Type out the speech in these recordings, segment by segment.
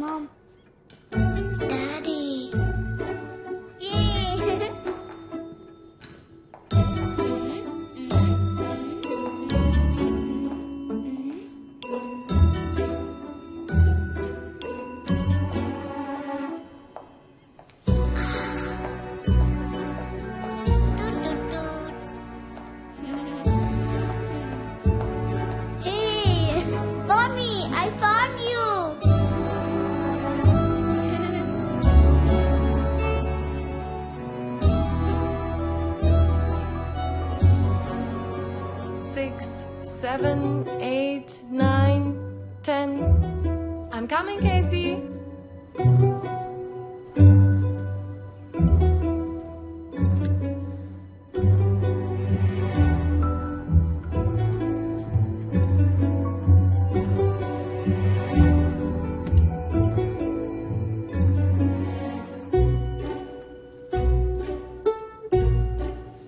Mom. Daddy. Yay. Hey, Mommy, I found you. 6, 7, 8, 9, 10. I'm coming, Casey.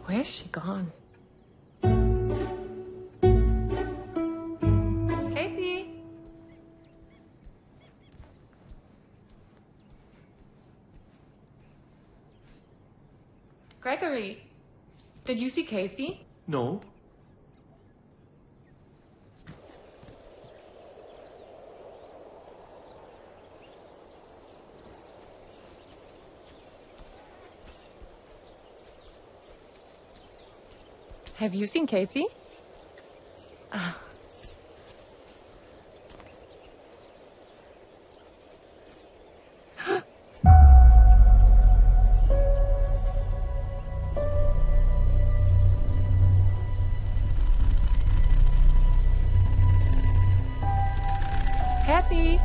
Where's she gone? Casey? Gregory, did you see Casey? No. Have you seen Casey? Ah. Kathy?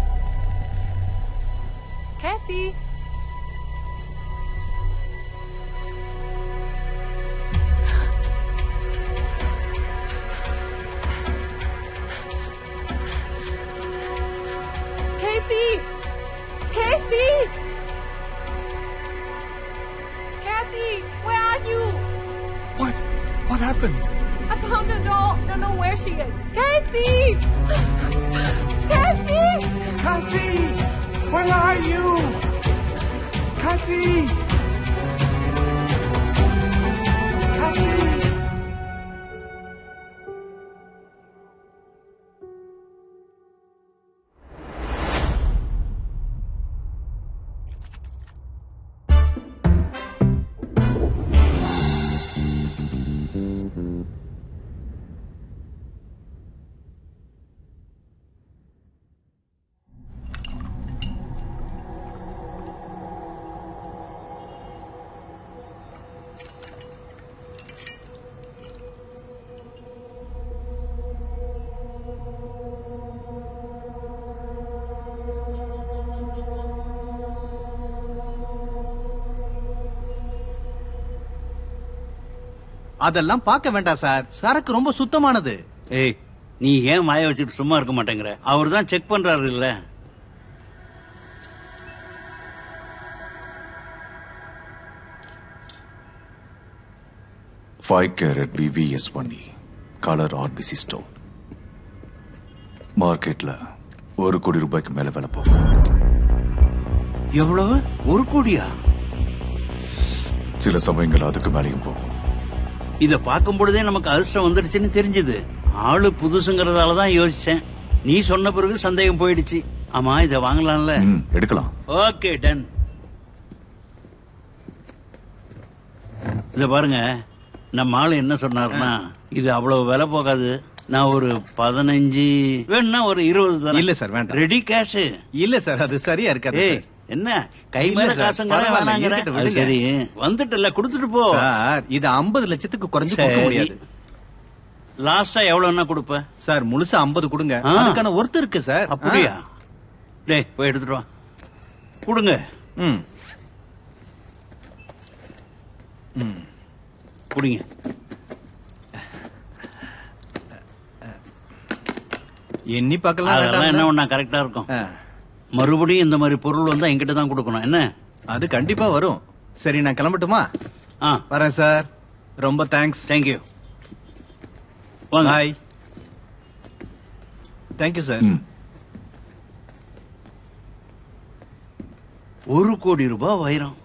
Kathy? Kathy! Kathy! Kathy, where are you? What? What happened? I found her doll. Don't know where she is. Kathy! Kathy! Kathy! Where are you? Kathy! Kathy! அதெல்லாம் பார்க்க வேண்டாம் sir. சரக்கு ரொம்ப சுத்தமானது. ஏய், நீ ஏன் வாய வச்சுட்டு சும்மா இருக்க மாட்டேங்கிற? அவர் தான் செக் பண்றாரு இல்ல. Five carat VVS1E colour RBC stone மார்க்கெட்ல 1 கோடி ரூபாய்க்கு மேல விலை போகும். எவ்வளவு? 1 கோடியா? சில சமயங்கள் அதுக்கு மேலேயும் போகும். இத பார்க்கும் பொழுதே நமக்கு அதிர்ஷ்டம் வந்துடுச்சுன்னு தெரிஞ்சது. ஆளு புதுசுங்கிறதால தான் யோசிச்சேன். நீ சொன்ன பிறகு சந்தேகம் போயிடுச்சு. ஆமா, இத வாங்கலாம்ல? எடுக்கலாம். Okay, done. இத பாருங்க, நம்ம ஆளு என்ன சொன்னாருன்னா, இது அவ்வளவு விலை போகாது, நான் ஒரு 15 வேணும்னா ஒரு 20 தரேன். இல்ல சார், வேண்டாம். Ready cash? இல்ல சார், அது சரியா இருக்காது. ஏய், என்ன கை மேல இல்ல சார், காசுங்க பரவாயில்ல, வேணாங்கிற? இருக்கட்டும், அது விடுங்க. சரி, வந்துட்டல, கொடுத்துட்டு போ. சார், இது 50 லட்சத்துக்கு குறைஞ்சு கொடுக்க முடியாது. லாஸ்டா எவ்வளவுன்னா கொடுப்ப? சார், முழுசா 50 கொடுங்க. ஆ. அதுக்கான ஒர்த் இருக்கு சார். அப்படியா? டேய், போய் எடுத்துட்டு வா. கொடுங்க. ம். ம். குடிங்க. எண்ணி பார்க்கலாம். அதெல்லாம் என்ன ஒண்ணா கரெக்டா இருக்கும். ஆ. மறுபடியும் இந்த மாதிரி பொருள் வந்தா என்கிட்ட தான் கொடுக்கணும். என்ன? அது கண்டிப்பா வரும். சரி, நான் கிளம்பட்டுமா? ஆ, வரேன் சார். ரொம்ப தேங்க்ஸ். தேங்க்யூ. வாங்க. பாய். Thank you sir. 1 கோடி ரூபாய் வைரம்.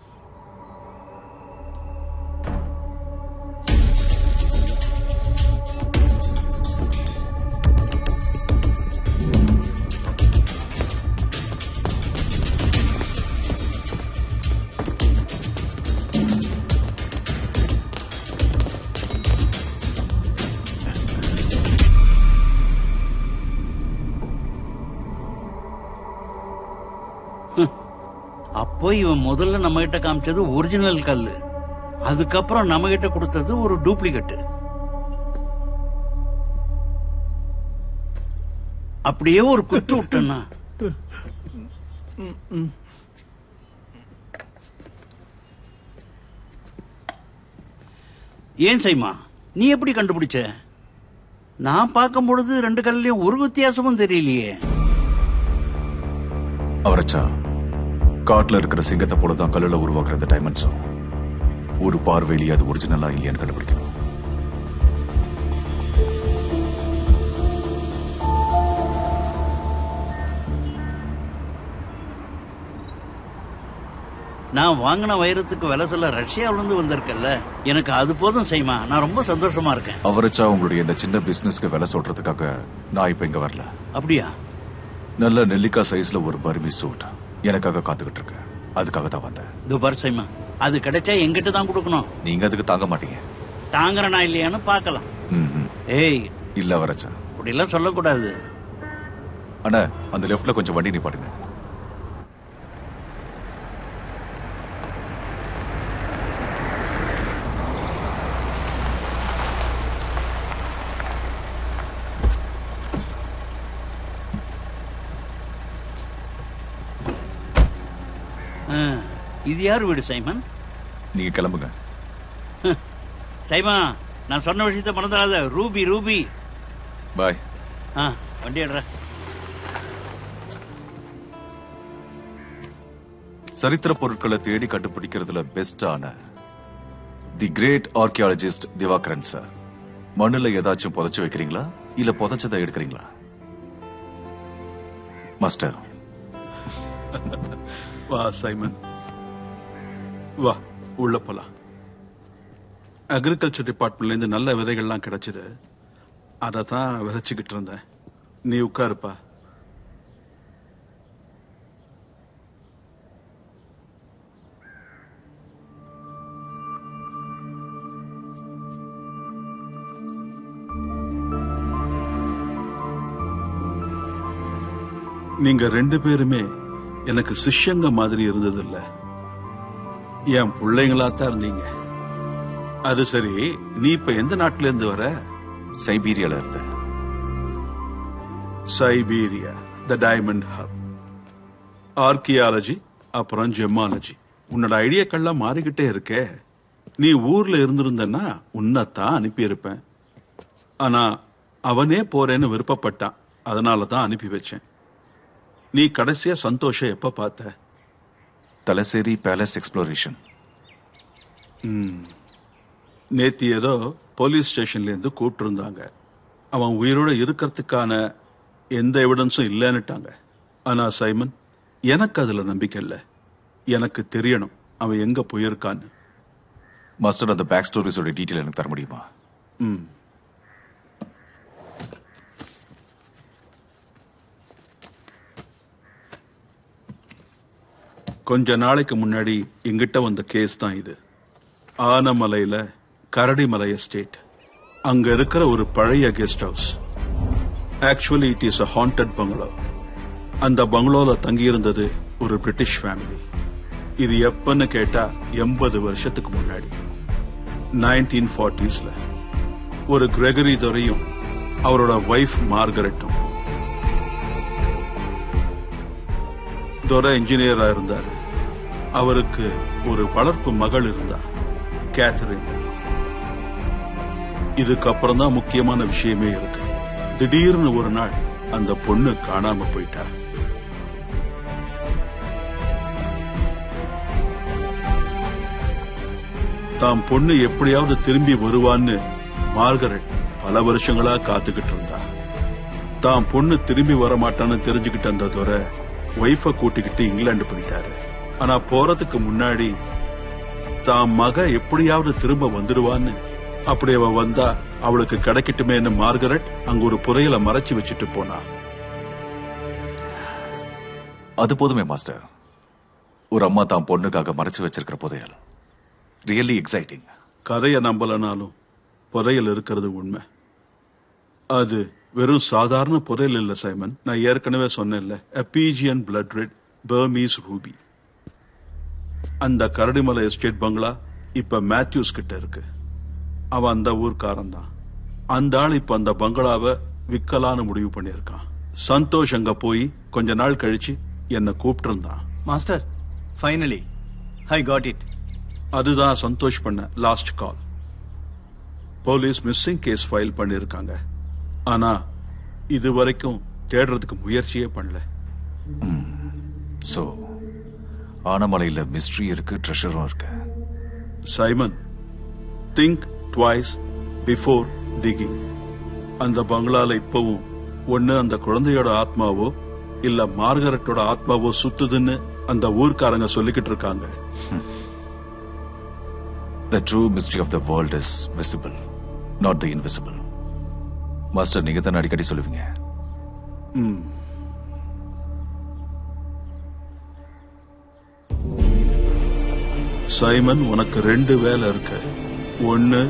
அப்போ இவன் முதல்ல நம்ம கிட்ட காமிச்சது ஒரிஜினல் கல்லு, அதுக்கப்புறம் நம்ம கிட்ட கொடுத்தது ஒரு டூப்ளிகேட். அப்படியே ஒரு குத்து விட்டனா ஏன் சைமா, நீ எப்படி கண்டுபிடிச்ச? நான் பார்க்கும் பொழுது 2 கல்லையும் ஒரு வித்தியாசமும் தெரியலையே. அவரச்சா காட்டுல இருக்கிற சிங்கத்தை போலதான் கல்லுல உருவாக்குற இந்த டைமண்ட்ஸும் ஒரு பார்வையிலேயே அது ஒரிஜினலா இல்லையான்னு கண்டுபிடிக்கணும். நான் வாங்கின வைரத்துக்கு விலை சொல்ல ரஷ்யாவில இருந்து வந்திருக்கல, எனக்கு அது போதும் செய்மா. நான் ரொம்ப சந்தோஷமா இருக்கேன். அவரச்சா உங்களுடைய இந்த சின்ன பிசினஸ்க்கு விலை சொல்றதுக்காக நான் இப்ப இங்க வரல. அப்படியா? நல்ல நெல்லிக்காய் சைஸ்ல ஒரு பர்மி சூட் எனக்காக காத்துக்கிட்டு இருக்கு. அதுக்காக தான் வந்தேன். இது பாரு சைமா, அது கிடைச்சா எங்கிட்ட தான் கொடுக்கணும். நீங்க அதுக்கு தாங்க மாட்டீங்க. தாங்குறனா இல்லையான்னு பாக்கலாம். ஏய் இல்ல வரச்சா, அப்படி எல்லாம் சொல்லக்கூடாது. அண்ணா அந்த லெஃப்ட்ல கொஞ்சம் வண்டி நிப்பாட்டுங்க. இது யார் வீடு சைமன்? நீங்க கிளம்புங்க. சைமா, நான் சொன்ன விஷயத்த மறந்துடாத. Ruby Ruby. பாய். வண்டி எடுற. சரித்திர பொருட்களை தேடி கண்டுபிடிக்கிறதுல பெஸ்டான the great archaeologist Diwakaran sir. மண்ணுல ஏதாச்சும் புதைச்சு வைக்கிறீங்களா இல்ல புதைச்சதை எடுக்கிறீங்களா? மாஸ்டர். வா சைமன், வா உள்ள போலாம். அக்ரிகல்ச்சர் டிபார்ட்மெண்ட்ல இருந்து நல்ல விதைகள்லாம் கிடைச்சது, அதை தான் விதைச்சுக்கிட்டு இருந்தேன். நீ உட்காருப்பா. நீங்க 2 பேருமே எனக்கு சிஷ்யங்க மாதிரி இருந்தது இல்ல, என் பிள்ளைங்களாத்தான் இருந்தீங்க. அது சரி, நீ இப்ப எந்த நாட்டுல இருந்து வர? சைபீரியால இருந்த. சைபீரியா, த டைமண்ட் ஹப். ஆர்கியாலஜி அப்புறம் ஜெமாலஜி. உன்னோட ஐடியாக்கள்லாம் மாறிக்கிட்டே இருக்கே. நீ ஊர்ல இருந்திருந்தன்னா உன்னைத்தான் அனுப்பியிருப்பேன். ஆனா அவனே போறேன்னு விருப்பப்பட்டான், அதனாலதான் அனுப்பி வச்சேன். நீ கடைசியா சந்தோஷ எப்ப பார்த்த? Thalassery palace exploration. நேத்தி ஏதோ போலீஸ் ஸ்டேஷன்ல இருந்து கூப்பிட்டு இருந்தாங்க. அவன் உயிரோட இருக்கிறதுக்கான எந்த எவிடன்ஸும் இல்லைன்னுட்டாங்க. ஆனா சைமன், எனக்கு அதுல நம்பிக்கை இல்ல. எனக்கு தெரியணும் அவன் எங்க போயிருக்கான்னு. மாஸ்டர், அந்த பேக் ஸ்டோரிஸோட டீட்டெயில் எனக்கு தர முடியுமா? கொஞ்ச நாளைக்கு முன்னாடி எங்கிட்ட வந்த கேஸ் தான் இது. ஆனமலையில கரடிமலை எஸ்டேட். அங்க இருக்கிற ஒரு பழைய guest house. Actually it is a haunted bungalow. அந்த பங்களோல தங்கியிருந்தது ஒரு பிரிட்டிஷ் ஃபேமிலி. இது எப்பன்னு கேட்டா 80 வருஷத்துக்கு முன்னாடி, 1940s. ஒரு கிரெகரி துரையும் அவரோட வைஃப் மார்கரெட்டும். துரை இன்ஜினியரா இருந்தாரு. அவருக்கு ஒரு வளர்ப்பு மகள் இருந்தா, கேத்தரின். இதுக்கப்புறம் தான் முக்கியமான விஷயமே இருக்கு. திடீர்னு ஒரு நாள் அந்த பொண்ணு காணாம போயிட்டா. தாம் பொண்ணு எப்படியாவது திரும்பி வருவான்னு மார்கரெட் பல வருஷங்களா காத்துக்கிட்டு இருந்தா. தாம் பொண்ணு திரும்பி வரமாட்டான்னு தெரிஞ்சுக்கிட்டு அந்த துரை வைஃப கூட்டிக்கிட்டு இங்கிலாந்து போயிட்டாரு. ஆனா போறதுக்கு முன்னாடி தான் மக எப்படியாவது திரும்ப வந்துடுவான்னு, அப்படி அவ வந்தா அவளுக்கு கிடைக்கட்டுமேன்னு மார்கரெட் அங்க ஒரு புதையலை மறைச்சு வச்சுட்டு போனா. அது போதுமே மாஸ்டர். ஒரு அம்மா தான் பொண்ணுக்காக மறைச்சு வச்சிருக்கிற புதையல் ரியலி எக்ஸைட்டிங். கதையை நம்பலனாலும் புதையல் இருக்கிறது உண்மை. அது வெறும் சாதாரண புதையல் இல்ல சைமன். நான் ஏற்கனவே சொன்னேன்ல, எபீஜியன் பிளட் ரெட் பர்மீஸ் ரூபி. அந்த கரடிமலை எஸ்டேட் பங்களா இப்ப மேத்யூஸ் கிட்ட இருக்கு. அவன் அந்த ஊர்க்காரன் தான். அந்த ஆள் இப்ப அந்த பங்களாவை விக்கலான்னு முடிவு பண்ணிருக்கான். சந்தோஷ் அங்க போய் கொஞ்ச நாள் கழிச்சு என்ன கூப்பிட்டு இருந்தான். Master, finally I got it. அதுதான் சந்தோஷ் பண்ண last call. Police missing case file பண்ணிருக்காங்க. ஆனா இது வரைக்கும் தேடுறதுக்கு முயற்சியே பண்ணல. சோ ஆனமலையில மிஸ்ட்ரி இருக்கு, ட்ரெஷரும் இருக்கு. Simon, think twice before digging. அந்த பங்களால இப்பவும் ஒண்ணு அந்த குழந்தையோட ஆத்மாவோ இல்ல மார்கரெட்டோட ஆத்மாவோ சுத்துதுன்னு அந்த ஊர்க்காரங்க சொல்லிக்கிட்டு இருக்காங்க. The true mystery of the world is visible, not the invisible. Master, நீங்க தான் அடிக்கடி சொல்லுவீங்க. சைமன், உனக்கு 2 வேலை இருக்கு. ஒன்னு,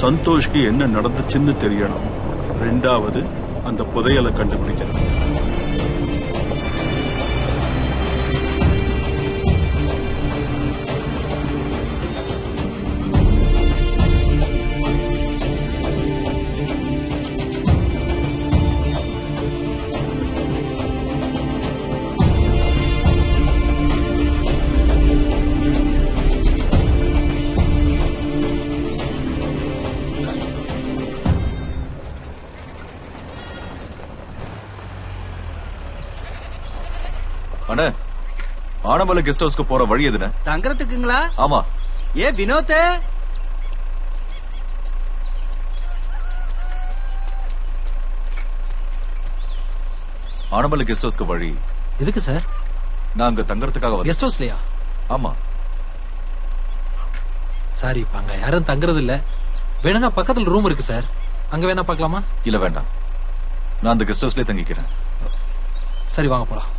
சந்தோஷ்க்கு என்ன நடந்துச்சுன்னு தெரியணும். 2வது, அந்த புதையலை கண்டுபிடிக்கணும். அண்ணா, ஆனமலை கெஸ்ட் ஹவுஸ்க்கு போற வழி எதுனா? தங்கறதுக்குங்களா? ஆமா. ஏ வினோத், ஆனமலை கெஸ்ட் ஹவுஸ்க்கு வழி எதுக்கு சார்? நான் அங்க தங்கறதுக்காக வந்தேன். கெஸ்ட் ஹவுஸ்லயா? ஆமா. சார், இப்ப அங்க யாரும் தங்குறது இல்ல. வேணும்னா பக்கத்துல ரூம் இருக்கு சார், அங்க வேணா பாக்கலாமா? இல்ல வேண்டாம், நான் அந்த கெஸ்ட் ஹவுஸ்லயே தங்கிக்கிறேன். சரி, வாங்க போலாம்.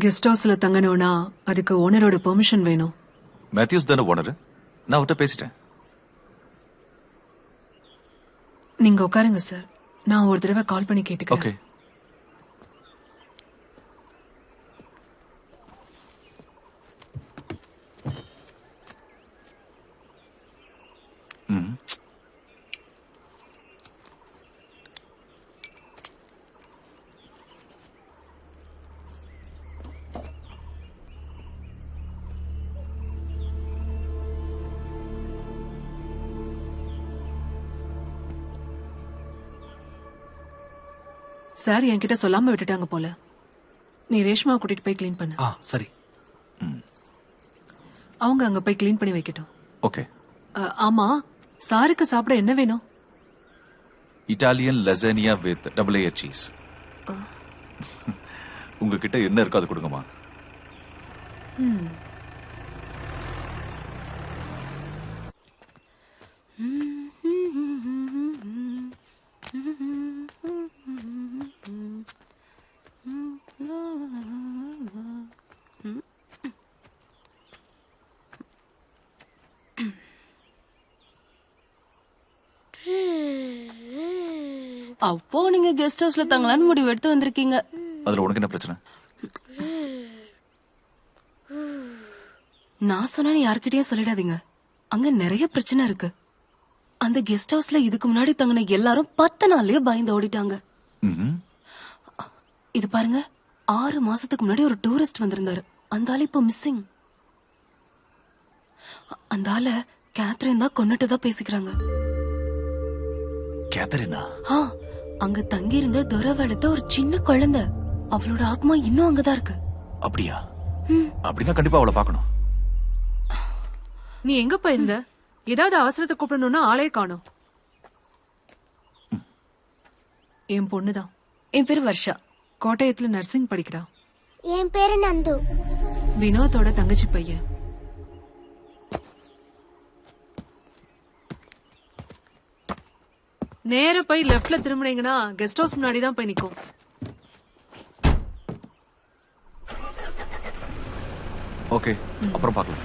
கெஸ்ட் ஹவுஸ்ல தங்கணும்னா அதுக்கு ஓனரோட பெர்மிஷன் வேணும். மேத்யூஸ் தானே ஓனர், நான் அவர்கிட்ட பேசிட்டேன். நீங்க உட்காருங்க சார், நான் ஒரு தடவை கால் பண்ணி கேட்டுக்கிறேன். ஓகே. சார், என்கிட்ட சொல்லாம விட்டுட்டாங்க போல. நீ ரேஷ்மாவை கூட்டிட்டு போய் கிளீன் பண்ணு. சரி. அவங்க அங்க போய் கிளீன் பண்ணி வைக்கட்டும். ஓகே. ஆமா, சாருக்கு சாப்பிட என்ன வேணும்? Italian lasagna with double layer cheese. உங்ககிட்ட என்ன இருக்கோ அது கொடுங்கம்மா. அப்போ நீங்க கெஸ்ட் ஹவுஸ்ல தங்கலான்னு முடிவு எடுத்து வந்திருக்கீங்க. அதுல உனக்கு என்ன பிரச்சனை? நான் சொன்னா யார்கிட்டயும் சொல்லிடாதீங்க. அங்க நிறைய பிரச்சனை இருக்கு. அந்த கெஸ்ட் ஹவுஸ்ல இதுக்கு முன்னாடி தங்கின எல்லாரும் 10 நாள்லயே பயந்து ஓடிட்டாங்க. இது பாருங்க, 6 மாசத்துக்கு முன்னாடி ஒரு டூரிஸ்ட் வந்திருந்தாரு. அந்த ஆளு இப்போ மிஸ்ஸிங். அந்த ஆள கேத்ரின் தான் கொன்னுட்டதா பேசிக்கிறாங்க. கேத்தரினா? அங்க தங்கி இருந்த துரை வளர்த்த ஒரு சின்ன குழந்தை. அவளோட ஆத்மா இன்னும் அங்கதான் இருக்கு. அப்படியா? அப்படின்னா கண்டிப்பா அவளை பார்க்கணும். நீ எங்க போயிருந்த? ஏதாவது அவசரத்தை கூப்பிடணும்னா ஆளே காணோம். என் பொண்ணுதான். என் பேரு வர்ஷா. கோட்டயத்துல நர்சிங் படிக்கிறா. என் பேரு நந்து. வினோத்தோட தங்கச்சி பையன். நேர போய் லெஃப்ட்ல திரும்பினீங்கன்னா கெஸ்ட் ஹவுஸ் முன்னாடி தான் போய் நிக்கும். ஓகே, அப்புறம் பார்க்கலாம்.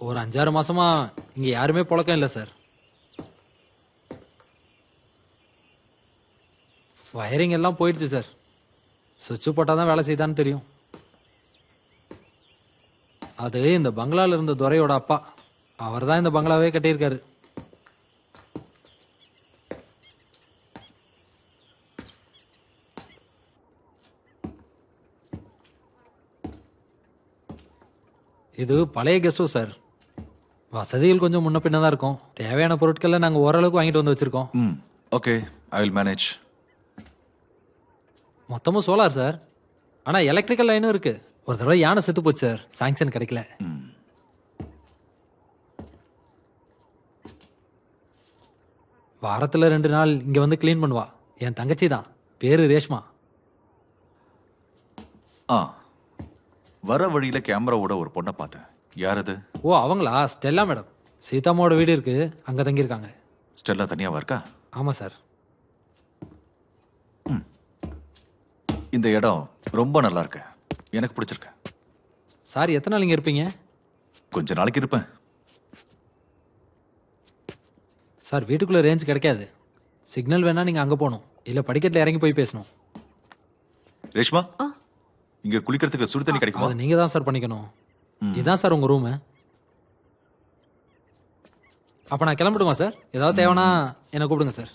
ஒரு 5-6 மாசமா இங்க யாருமே புழக்கம் இல்ல சார். வயரிங் எல்லாம் போயிடுச்சு சார். சுவிட்ச் போட்டாதான் வேலை செய்தான்னு தெரியும். அது இந்த பங்களால இருந்த துரையோட அப்பா. அவர் தான் இந்த பங்களாவே கட்டியிருக்காரு. இது பழைய கெஸ்ட் ஹவுஸ் சார். வசதிகள் கொஞ்சம் முன்ன பின்னதான் இருக்கும். தேவையான பொருட்களை நாங்க ஓரளவுக்கு வாங்கிட்டு வந்து வச்சிருக்கோம். Okay, I will manage. மொத்தமும் சோலார் சார். ஆனா எலக்ட்ரிக்கல் லைனும் இருக்கு. ஒரு தடவை யானை செத்து போச்சு சார். சாங்ஷன் கிடைக்கல. வாரத்துல 2 நாள் இங்க வந்து கிளீன் பண்ணுவா. என் தங்கச்சி தான். பேரு ரேஷ்மா. வர வழியில கேமராவோட ஒரு பொண்ணை பார்த்தேன். யார் அது? ஓ, அவங்களா? Stella madam. சீதாமாவோட வீடு இருக்கு, அங்க தங்கி இருக்காங்க. ஸ்டெல்லா தனியாவா இருக்கா? ஆமா சார். இந்த இடம் ரொம்ப நல்லா இருக்கு. எனக்கு பிடிச்சிருக்கு. சார், எத்தனை நாள் இங்க இருப்பீங்க? கொஞ்ச நாளைக்கு இருப்பேன். சார், வீட்டுக்குள்ள ரேஞ்ச் கிடைக்காது. சிக்னல் வேணா நீங்க அங்க போகணும். இல்ல படிக்கட்டுல இறங்கி போய் பேசணும். ரேஷ்மா, இங்க குளிக்கிறதுக்கு சுடு தண்ணி கிடைக்குமா? அது நீங்க தான் சார் பண்ணிக்கணும். இதான் சார் உங்க ரூம். அப்ப நான் கிளம்பிடுமா சார்? ஏதாவது தேவைன்னா என்ன கூப்பிடுங்க sir.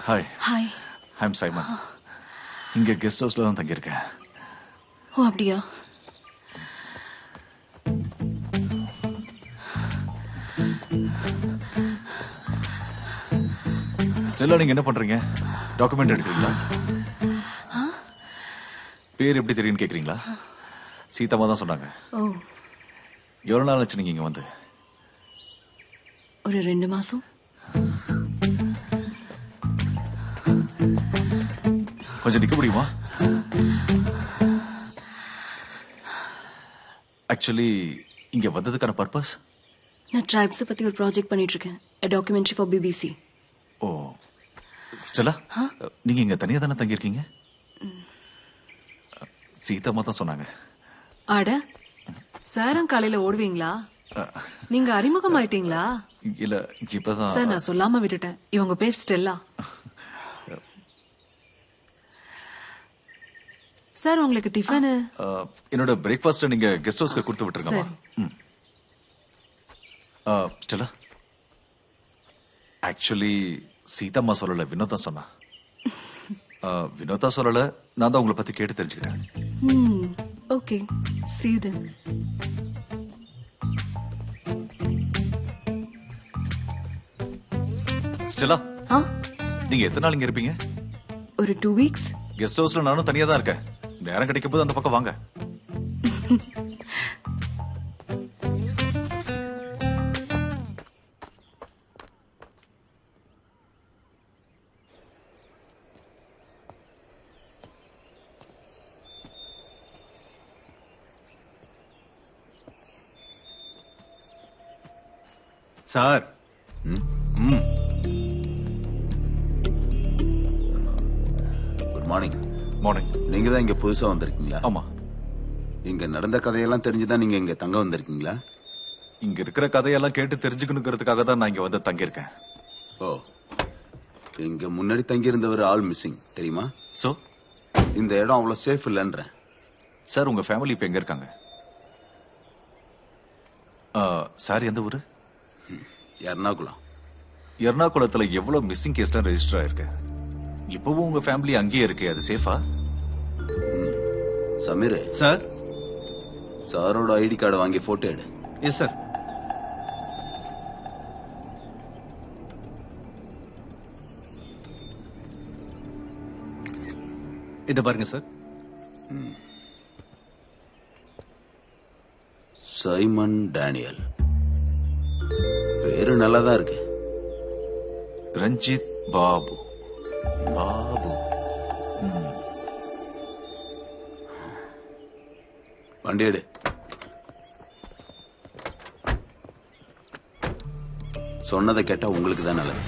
Hi hi. I'm Simon. இங்க கெஸ்ட் ஹவுஸ்ல தான் தங்கியிருக்கேன். ஓ அப்படியா? ஸ்டெல்லா, நீங்க என்ன பண்றீங்க? டாக்குமெண்ட் எடுக்கிறீங்களா? பேர் எப்படி தெரியும்னு கேக்குறீங்களா? சீதாமா தான் சொன்னாங்க. ஓ, எவ்வளவு நாள் ஆச்சு நீங்க இங்க வந்து? ஒரு 2 மாசம். கொஞ்சம் நிக்க முடியுமா? ஆக்சுவலி இங்க வந்ததுக்கான பர்பஸ்? நான் ட்ரைப்ஸ் பத்தி ஒரு ப்ராஜெக்ட் பண்ணிட்டு இருக்கேன். A documentary for BBC. Oh, Stella, நீங்க இங்க தனியா தானே தங்கியிருக்கீங்க? சீதாமா தான் சொன்னாங்க. அட, சாரும் காலையில ஓடுவீங்களா? நீங்க அறிமுகம் ஆயிட்டீங்களா? இல்ல, இப்பதான். சார், நான் சொல்லாம விட்டுட்டேன். இவங்க பேர் ஸ்டெல்லா. சார், உங்களுக்கு டிஃபன்? என்னோட பிரேக்ஃபாஸ்ட் நீங்க கெஸ்ட் ஹவுஸ்க்கு கொடுத்து விட்டுருங்கம்மா. ஸ்டெல்லா, ஆக்சுவலி சீதாம்மா சொல்லல, வினோதா சொன்னா. வினோதா சொல்லல, நான் தான் உங்களை பத்தி கேட்டு தெரிஞ்சுக்கிட்டேன். Okay, see you then. Stella, நீங்க எத்தனை நாள் இங்க இருப்பீங்க? ஒரு 2 weeks. கெஸ்ட் ஹவுஸ்ல நானும் தனியா தான் இருக்கேன். நேரம் கிடைக்கும் போது அந்த பக்கம் வாங்க. Sir, good morning. மார்னிங். நீங்க தான் இங்க புதுசா வந்திருக்கீங்களா? ஆமா. இங்க நடந்த கதையெல்லாம் தெரிஞ்சுதான் நீங்க இங்க தங்க வந்திருக்கீங்களா? இங்க இருக்கிற கதையெல்லாம் கேட்டு தெரிஞ்சுக்கணுங்கிறதுக்காக தான் நான் இங்க வந்து தங்கியிருக்கேன். ஓ, இங்க முன்னாடி தங்கி இருந்த ஒரு ஆள் மிஸ்ஸிங் தெரியுமா? சோ இந்த இடம் அவ்வளவு சேஃப் இல்லைன்ற. சார், உங்க ஃபேமிலி இப்ப எங்க இருக்காங்க? சார், எந்த ஊரு? எர்ணாகுளம். எர்ணாகுளத்துல எவ்வளவு மிஸ்ஸிங் கேஸ்லாம் ரெஜிஸ்டர் ஆயிருக்கு. இப்பவும் உங்க ஃபேமிலி அங்கேயே இருக்கு. அது சேஃபா? சமீர் சார். சாரோட ஐடி கார்டை வாங்கி போட்டோ எடு. Yes sir. இத பாருங்க சார். சைமன் டேனியல் பேரு நல்லாதான் இருக்கு. ரஞ்சித் பாபு. பாபு. வண்டி எடு. சொன்னதை கேட்டா உங்களுக்கு தான் நல்லது.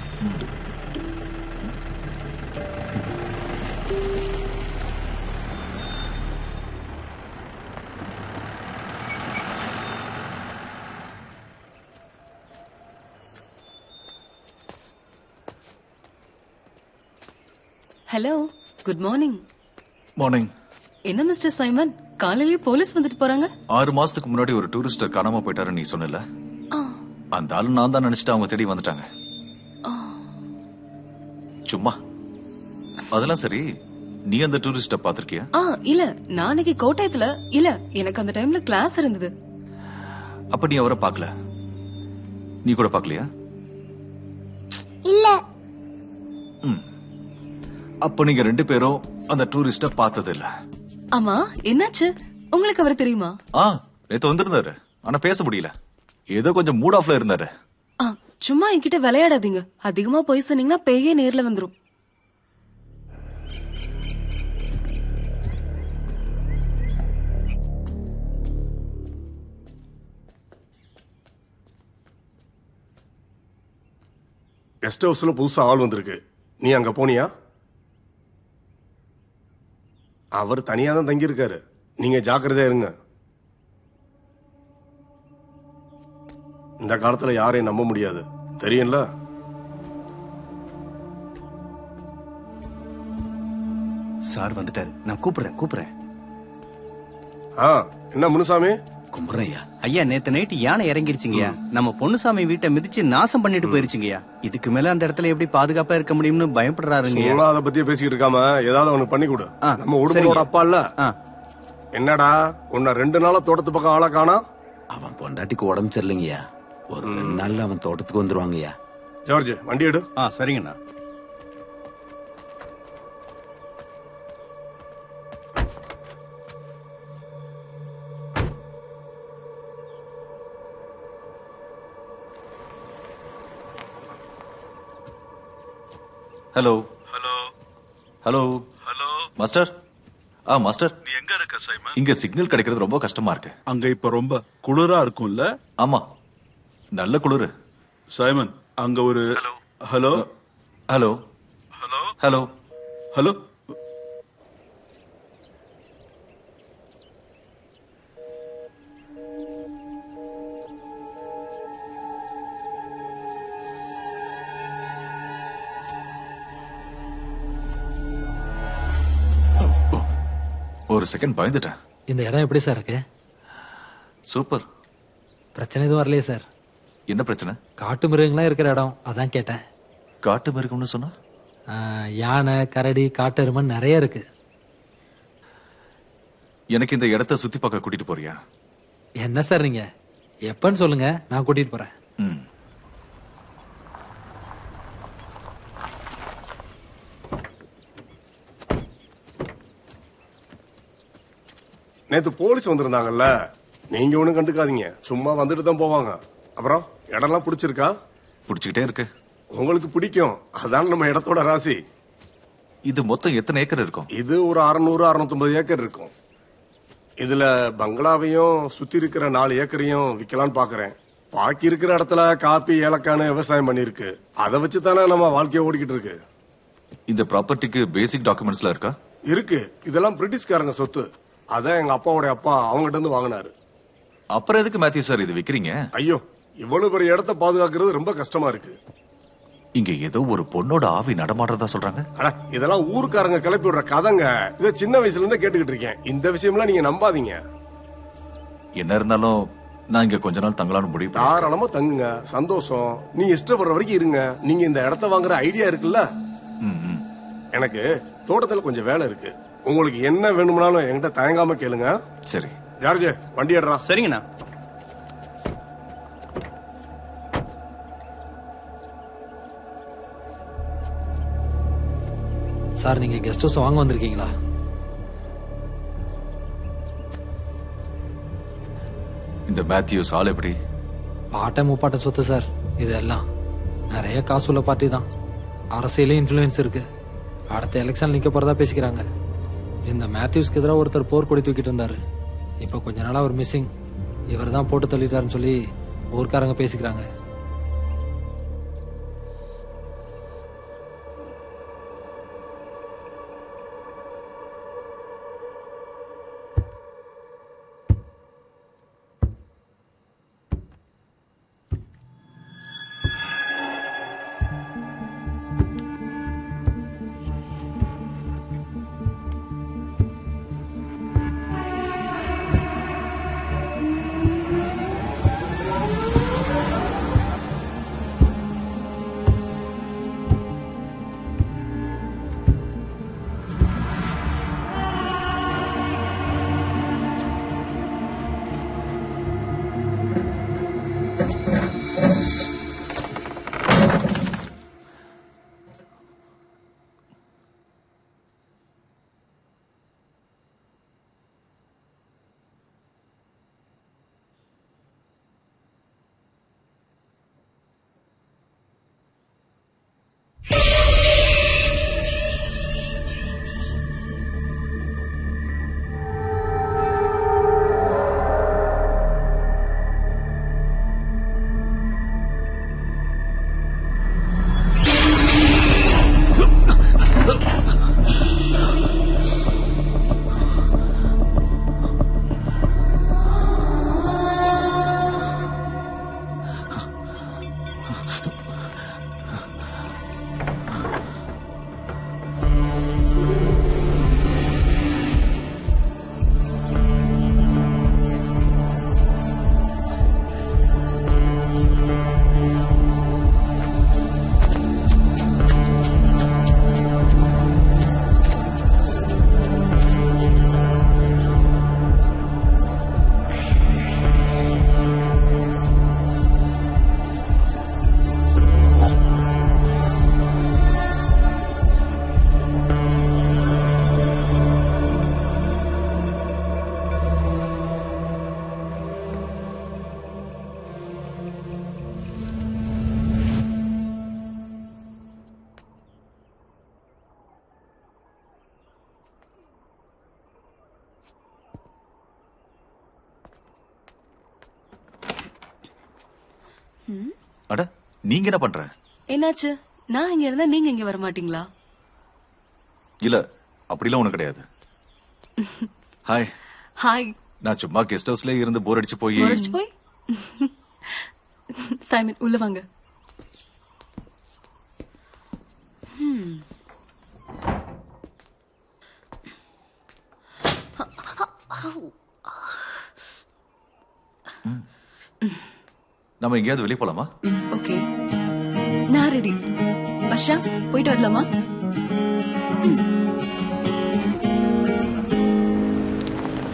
Hello, good morning. மார்னிங். என்ன மிஸ்டர் சைமன், காலையிலேயே போலீஸ் வந்துட்டு போறாங்க? 6 மாசத்துக்கு முன்னாடி ஒரு டூரிஸ்ட் காணாம போயிட்டாரு நீ சொன்னல. அந்த ஆளு நான் தான் நினைச்சிட்டு அவங்க தேடி வந்துட்டாங்க. சும்மா. அதெல்லாம் சரி, நீ அந்த டூரிஸ்ட பாத்திருக்கியா? இல்ல, நாளைக்கு கோட்டயத்துல இல்ல, எனக்கு அந்த டைம்ல கிளாஸ் இருந்தது. அப்ப நீ அவரை பாக்கல? நீ கூட பாக்கலையா? இல்ல. அப்ப நீங்க 2 பேரும் அந்த டூரிஸ்ட பார்த்தது இல்ல. ஆமா, என்னாச்சு? உங்களுக்கு அவர் தெரியுமா? நேத்து வந்திருந்தாரு, ஆனா பேச முடியல. ஏதோ கொஞ்சம் மூட் ஆஃப்ல இருந்தாரு. சும்மா என்கிட்ட விளையாடாதீங்க. அதிகமா போய் சொன்னீங்கன்னா பேயே நேர்ல வந்துரும். கெஸ்ட் ஹவுஸ்ல புதுசா ஆள் வந்திருக்கு. நீ அங்க போனியா? அவர் தனியா தான் தங்கி இருக்காரு. நீங்க ஜாக்கிரதையா இருங்க. இந்த காலத்துல யாரையும் நம்ப முடியாது, தெரியும்ல? சார் வந்துட்டாரு, நான் கூப்பிடுறேன். என்ன முனுசாமி? கும்பிட்றையா? ஐயா, நேத்து நைட்டு யானை இறங்கிருச்சுங்கய்யா. நம்ம பொன்னுசாமி வீட்டை மிதிச்சு நாசம் பண்ணிட்டு போயிருச்சுங்கய்யா. இதுக்கு மேல அந்த இடத்துல எப்படி பாதுகாப்பா இருக்க முடியும்னு பயப்படுறாருங்க. அதை பத்தியே பேசிக்கிட்டு இருக்காம ஏதாவது அவனுக்கு பண்ணி கொடு. நம்ம உடுப்போட அப்பா இல்ல. என்னடா உன்ன 2 நாளா தோட்டத்து பக்கம் ஆளா காணா? அவன் பொண்டாட்டிக்கு உடம்பு சரியில்லைங்கய்யா. ஒரு 2 நாள்ல அவன் தோட்டத்துக்கு வந்துருவாங்கய்யா. ஜார்ஜ், வண்டி எடு. சரிங்கண்ணா. Hello master. மாஸ்டர், நீ எங்க இருக்க சைமன்? இங்க சிக்னல் கிடைக்கிறது ரொம்ப கஷ்டமா இருக்கு. அங்க இப்ப ரொம்ப குளிரா இருக்கும்ல? ஆமா, நல்ல குளிரு. சைமன், அங்க ஒரு hello hello hello hello hello ஒரு செகண்ட் பயந்துட்டேன். இந்த இடம் எப்படி சார் இருக்கு? சூப்பர். பிரச்சனை எதுவும் வரலையே சார்? என்ன பிரச்சனை? காட்டு மிருகங்களா இருக்கிற இடம், அதான் கேட்டேன். காட்டு மிருகம்னு சொன்னா? யானை, கரடி, காட்டெருமன் நிறைய இருக்கு. எனக்கு இந்த இடத்த சுத்தி பார்க்க கூட்டிட்டு போறியா? என்ன சார் நீங்க, எப்பன்னு சொல்லுங்க, நான் கூட்டிட்டு போறேன். நேத்து போலீஸ் வந்திருந்தாங்கல்ல, நீங்க ஒண்ணும் கண்டுக்காதீங்க, சும்மா வந்துட்டு தான் போவாங்க. அப்புறம் இடம்லாம் பிடிச்சிருக்கா? பிடிச்சுக்கிட்டே இருக்கு. உங்களுக்கு பிடிக்கும், அதான் நம்ம இடத்தோட ராசி. இது மொத்தம் எத்தனை ஏக்கர் இருக்கும்? இது ஒரு 600-650 ஏக்கர் இருக்கும். இதுல பங்களாவையும் சுத்தி இருக்கிற 4 ஏக்கரையும் விக்கலான்னு பாக்குறேன். பாக்கி இருக்கிற இடத்துல காப்பி, ஏலக்கான்னு விவசாயம் பண்ணிருக்கு. அதை வச்சு தானே நம்ம வாழ்க்கைய ஓடிக்கிட்டு இருக்கு. இந்த ப்ராப்பர்ட்டிக்கு பேசிக் டாக்குமெண்ட்ஸ்ல இருக்கா? இருக்கு. இதெல்லாம் பிரிட்டிஷ்காரங்க சொத்து. அதான் எங்க அப்பாவோட அப்பா அவங்ககிட்ட இருந்து வாங்கினாரு. அப்புறம் எதுக்கு மேத்யூ சார் இது விக்கிறீங்க? ஐயோ, இவ்வளவு பெரிய இடத்த பாதுகாக்கிறது ரொம்ப கஷ்டமா இருக்கு. இங்க ஏதோ ஒரு பொண்ணோட ஆவி நடமாடுறதா சொல்றாங்க. இதெல்லாம் ஊருக்காரங்க கிளப்பி விடுற கதைங்க. இதை சின்ன வயசுல இருந்தே கேட்டுக்கிட்டு இருக்கேன். இந்த விஷயம்லாம் நீங்க நம்பாதீங்க. என்ன இருந்தாலும் நான் இங்க கொஞ்ச நாள் தங்கலான்னு முடிவு. தாராளமா தங்குங்க, சந்தோஷம். நீங்க இஷ்டப்படுற வரைக்கும் இருங்க. நீங்க இந்த இடத்த வாங்குற ஐடியா இருக்குல்ல? எனக்கு தோட்டத்துல கொஞ்சம் வேலை இருக்கு. உங்களுக்கு என்ன வேணும்னாலும் என்கிட்ட தயங்காம கேளுங்க. சரி ஜார்ஜ், வண்டி ஏடுறா. சரிங்கண்ணா. சார், நீங்க கெஸ்ட் ஹவுஸ் வாங்க வந்திருக்கீங்களா? இந்த மேத்யூஸ் ஆள் எப்படி? பாட்டை முப்பாட்ட சொத்து சார் இதெல்லாம். நிறைய காசுள்ள பார்ட்டி தான். அரசியலே இன்ஃப்ளூயன்ஸ் இருக்கு. அடுத்த எலெக்ஷன் நிக்க போறதா பேசிக்கிறாங்க. இந்த மேத்யூஸ்க்கு எதிராக ஒருத்தர் போர்க்கொடி தூக்கிட்டு இருந்தாரு. இப்போ கொஞ்ச நாளா அவர் மிஸ்ஸிங். இவர் தான் போட்டு தள்ளிட்டாருன்னு சொல்லி ஊர்க்காரங்க பேசிக்கிறாங்க. அட நீங்க என்ன பண்ற? என்னாச்சு? நான் இங்க இருந்தா நீங்க இங்க வர மாட்டீங்களா? இல்ல அப்படிலாம் ஒண்ணு கிடையாது. ஹாய். ஹாய். நான் சும்மா கெஸ்ட் ஹவுஸ்ல இருந்து போர் அடிச்சு போய் சைமன் உள்ள வாங்க. நம்ம எங்கேயாவது வெளியே போலாமா? ஓகே, நான் ரெடி. பஷா போயிட்டு வரலாமா?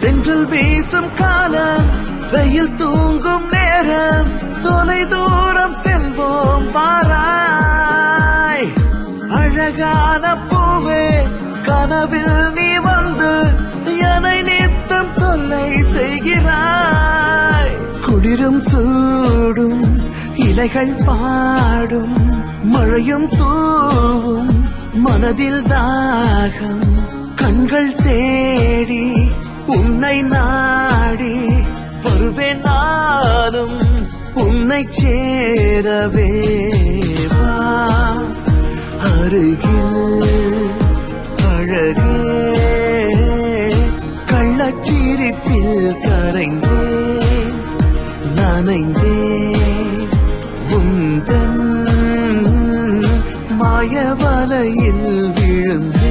தென்றல் வீசும் காலம், வெயில் தூங்கும் நேரம், தொலை தூரம் செல்வோம் பாராய். அழகான பூவே, கனவில் நீ வந்து என்னை நித்தம் தொல்லை செய்கிறாய். குளிரும் சூடும் இலைகள் பாடும், மழையும் தூவும் மனதில் தாகம். கண்கள் தேடி உன்னை நாடி வருவேன் நானும் உன்னை சேரவே. வா அருகில் அழகே, கள்ளச்சிரிப்பில் கரைந்தேன் நனைந்தேன் உந்தன் மாயவலையில் விழுந்தேன்.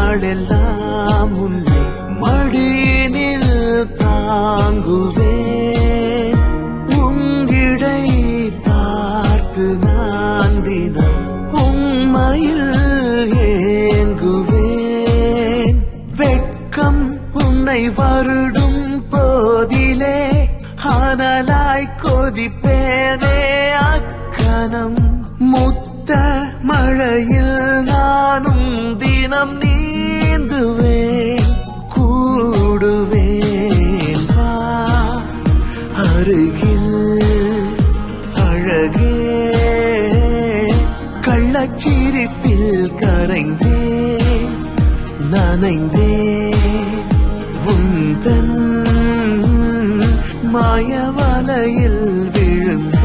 நாளெல்லாம் உன்னை மடியினில் தாங்குவேன். உங்கிடை பார்த்து நான் தினம் உண்மையில் ஏங்குவேன். வெட்கம் உன்னை வருடும் போதிலே ஆனலாய் கொதிப்பேனே அக்கணம். முத்த மழையில் நானும் தினம் நீந்துவேன் கூடுவேன். வா அருகில் அழகே கள்ளச்சிரிப்பில் கரைந்தேன் நனைந்தேன் உந்தன் மாயவலையில் விழுந்தேன்.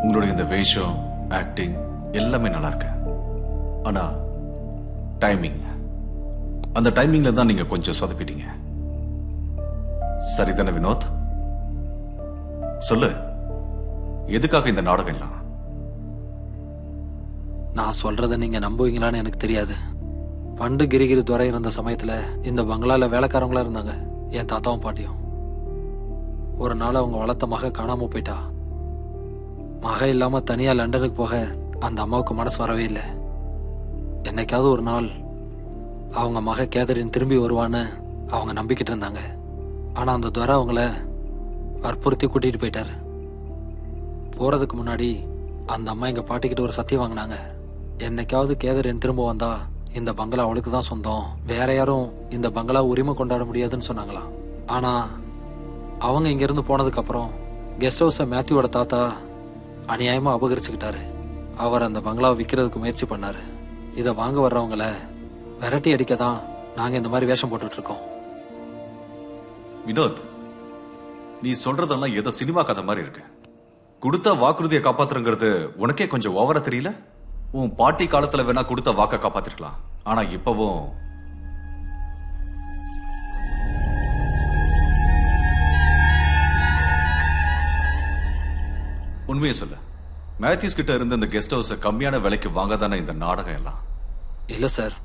உங்களுடைய இந்த வேஷம் ஆக்டிங் எல்லாமே நல்லா இருக்கு. ஆனா டைமிங், அந்த டைமிங்ல தான் நீங்க கொஞ்சம் சொதப்பிட்டீங்க. சரிதானே வினோத்? சொல்லு, எதுக்காக இந்த நாடகம் எல்லாம்? நான் சொல்றத நீங்க நம்புவீங்களான்னு எனக்கு தெரியாது. பண்டு கிரிகிரி துறை இருந்த சமயத்துல இந்த பங்களால வேலைக்காரங்களா இருந்தாங்க என் தாத்தாவும் பாட்டியும். ஒரு நாள் அவங்க வளர்த்த மக காணாம போயிட்டா. மக இல்லாம தனியா லண்டனுக்கு போக அந்த அம்மாவுக்கு மனசு வரவே இல்லை. என்னைக்காவது ஒரு நாள் அவங்க மக கேதரின் திரும்பி வருவான்னு அவங்க நம்பிக்கிட்டு இருந்தாங்க. ஆனா அந்த துரை அவங்கள வற்புறுத்தி கூட்டிட்டு போயிட்டாரு. போறதுக்கு முன்னாடி அந்த அம்மா எங்க பாட்டிக்கிட்ட ஒரு சத்தியம் வாங்கினாங்க. என்னைக்காவது கேதரின் திரும்ப வந்தா இந்த பங்களா அவளுக்கு தான் சொந்தம், வேற யாரும் இந்த பங்களா உரிமை கொண்டாட முடியாதுன்னு சொன்னாங்களாம். ஆனா அவங்க இங்க இருந்து போனதுக்கு அப்புறம் கெஸ்ட் ஹவுஸ மேத்யூவோட தாத்தா அநியாயமா அபகரிச்சுக்கிட்டாரு. அவர் அந்த பங்களாவை விற்கிறதுக்கு முயற்சி பண்ணாரு. இதை வாங்க வர்றவங்கள விரட்டி அடிக்க தான் நாங்க இந்த மாதிரி வேஷம் போட்டுட்டு இருக்கோம். வினோத், நீ சொல்றதெல்லாம் ஏதோ சினிமா கதை மாதிரி இருக்கு. கொடுத்த வாக்குறுதியை காப்பாத்துறங்கிறது உனக்கே கொஞ்சம் ஓவரா தெரியல? உன் பாட்டி காலத்துல வேணா கொடுத்த வாக்க காப்பாத்திருக்கலாம், ஆனா இப்பவும் உண்மையை சொல்ல, மேத்யூஸ் கிட்ட இருந்து இந்த கெஸ்ட் ஹவுஸ் கம்மியான விலைக்கு வாங்காதானே இந்த நாடகம் எல்லாம்? இல்ல சார்,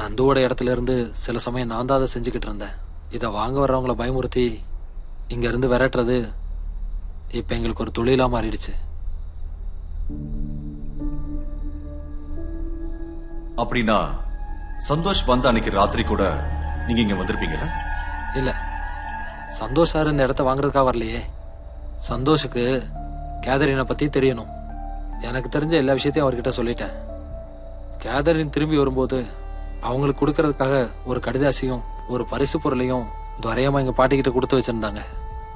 நந்துவோட இடத்துல இருந்து சில சமயம் நான் தான் அதை செஞ்சுக்கிட்டு இருந்தேன். இதை வாங்க வர்றவங்கள பயமுறுத்தி இங்க இருந்து விரட்டுறது இப்ப எங்களுக்கு ஒரு தொழிலா மாறிடுச்சு. அப்படின்னா சந்தோஷ் வந்த அன்னைக்கு ராத்திரி கூட நீங்க இங்க வந்திருப்பீங்கல்ல? இல்ல, சந்தோஷ் சார் இந்த இடத்த வாங்குறதுக்காக வரலையே. சந்தோஷுக்கு கேதரினை பத்தி தெரியணும். எனக்கு தெரிஞ்ச எல்லா விஷயத்தையும் அவர்கிட்ட சொல்லிட்டேன். கேதரின் திரும்பி வரும்போது அவங்களுக்கு கொடுக்கறதுக்காக ஒரு கடிதாசியும் ஒரு பரிசு பொருளையும் துரையமா எங்க பாட்டிக்கிட்ட கொடுத்து வச்சிருந்தாங்க.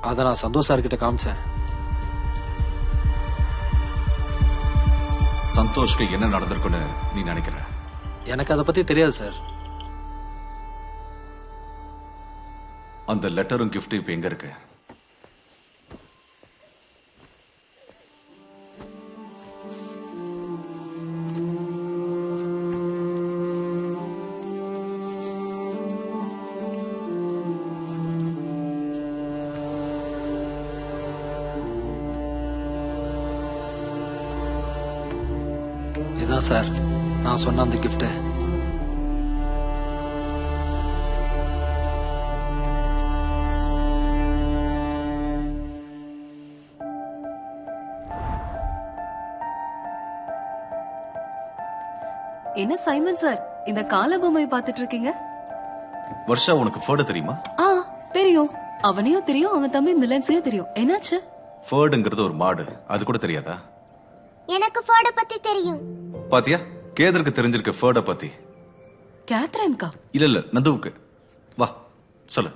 அதை நான் சந்தோஷ் சார்கிட்ட காமிச்சேன். சந்தோஷ்க்கு என்ன நடந்திருக்குன்னு நீ நினைக்கிற? எனக்கு அதை பத்தி தெரியாது சார். அந்த லெட்டரும் கிஃப்ட் இப்ப எங்க இருக்கு? இதான் சார் நான் சொன்ன அந்த கிஃப்ட். என்ன சைமன் சார் இந்த கால பொம்மையை பார்த்துட்டு இருக்கீங்க? வர்ஷா, உனக்கு ஃபர்டு தெரியுமா? தெரியும். அவனையும் தெரியும், அவன் தம்பி மிலன்ஸையும் தெரியும். என்னாச்சு? ஃபர்டுங்கிறது ஒரு மாடு, அது கூட தெரியாதா? எனக்கு ஃபோர்ட பத்தி தெரியும். பாத்தியா, கேதருக்கு தெரிஞ்சிருக்க ஃபர்ட பத்தி. கேத்ரின்கா? இல்ல நந்துவுக்கு. வா சொல்லு.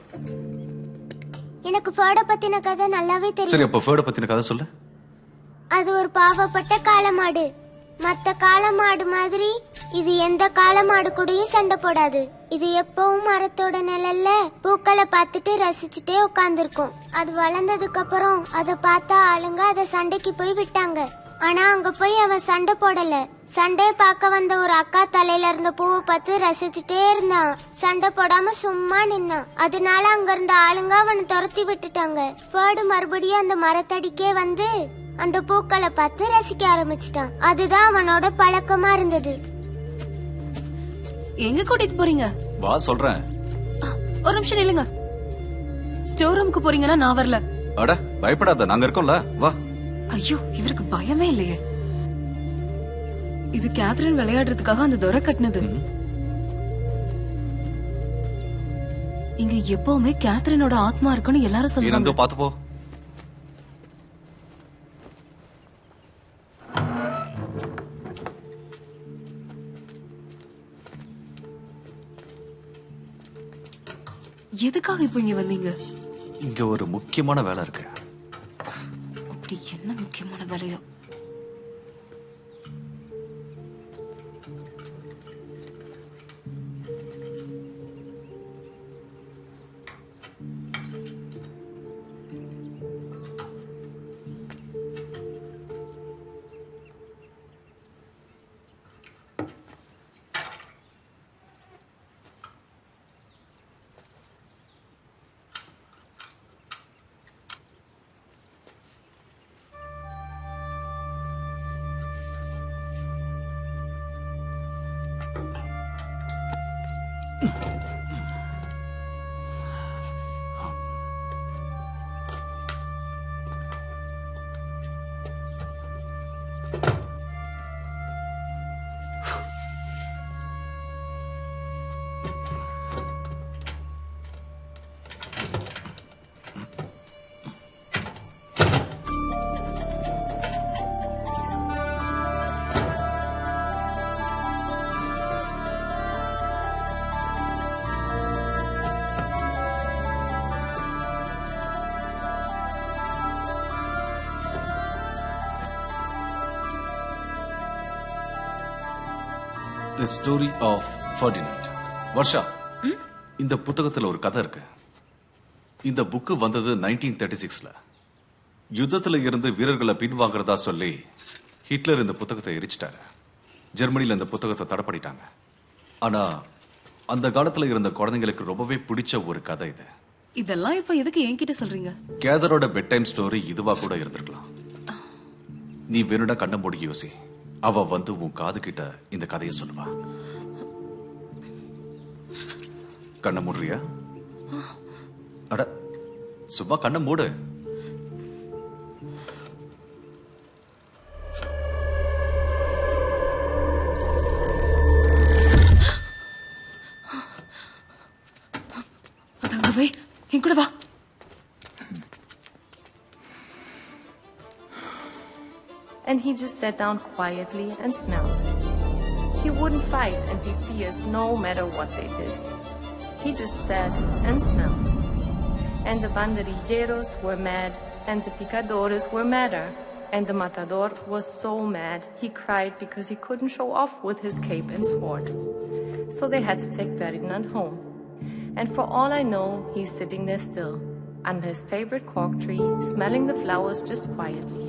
எனக்கு ஃபோர்ட பத்தின கதை நல்லாவே தெரியும். சரி, அப்ப ஃபர்ட பத்தின கதை சொல்லு. அது ஒரு பாவப்பட்ட காளமாடு. மத்த காளமாடு மாதிரி இது எந்த காளமாடு கூடயும் சண்டை போடாது. இது எப்பவும் மரத்தோட நிழல்ல பூக்களை பார்த்துட்டு ரசிச்சுட்டே உட்கார்ந்துருக்கும். அது வளர்ந்ததுக்கு அப்புறம் அதை பார்த்தா ஆளுங்க அதை சண்டைக்கு போய் விட்டாங்க. ஆனா அங்க போய் அவன் சண்டை போடல. சண்டையை பார்க்க வந்த ஒரு அக்கா தலையில இருந்த பூவை பார்த்து ரசிச்சுட்டே இருந்தான். சண்டை போடாம சும்மா நின்னான். அதனால அங்க இருந்த ஆளுங்க அவனை துரத்தி விட்டுட்டாங்க. பேர்டு மறுபடியும் அந்த மரத்தடிக்கே வந்து அந்த பூக்களை பார்த்து ரசிக்க ஆரம்பிச்சிட்டான். அதுதான் அவனோட பழக்கமா இருந்தது. எங்க கூட்டிட்டு போறீங்க? வா சொல்றேன். ஒரு நிமிஷம் நில்லுங்க. ஸ்டோர் ரூமுக்கு போறீங்கன்னா நான் வரல. அட பயப்படாத, நாங்க இருக்கோம்ல, வா. ஐயோ, இவருக்கு பயமே இல்லையே. இது கேத்ரின் விளையாடுறதுக்காக அந்த துரை கட்டினது. இங்க எப்பவுமே கேத்ரினோட ஆத்மா இருக்குன்னு எல்லாரும் சொல்லுவாங்க. பாத்து போ. எதுக்காக இப்ப இங்க வந்தீங்க? இங்க ஒரு முக்கியமான வேலை இருக்கு. அப்படி என்ன முக்கியமான வேலையோ? The story of Ferdinand. Varsha, இந்த புத்தகத்துல ஒரு கதை இருக்கு. இந்த புக்கு வந்தது 1936ல. யுத்தத்துல இருந்து வீரர்களை பின்வாங்கறதா சொல்லி ஹிட்லர் இந்த புத்தகத்தை எரிச்சிட்டாரு. ஜெர்மனில இந்த புத்தகத்தை தடை பண்ணிட்டாங்க. ஆனா அந்த காலத்துல இருந்த குழந்தைங்களுக்கு ரொம்பவே பிடிச்ச ஒரு கதை இது. இதெல்லாம் இப்ப எதுக்கு என்கிட்ட சொல்றீங்க? கேதரோட பெட் டைம் ஸ்டோரி இதுவா கூட இருந்திருக்கலாம். நீ வேணுடா கண்ண மூடி யோசி. அவ வந்து உன் காது கிட்ட இந்த கதையை சொல்லுவா. கண்ண மூடுறியா? அட சும்மா கண்ண மூடு. அதாங்க வை, என் கூட வா. And he just sat down quietly and smelled. He wouldn't fight and be fierce no matter what they did. He just sat and smelled. And the banderilleros were mad, and the picadores were madder. And the matador was so mad, he cried because he couldn't show off with his cape and sword. So they had to take Ferdinand home. And for all I know, he's sitting there still, under his favorite cork tree, smelling the flowers just quietly.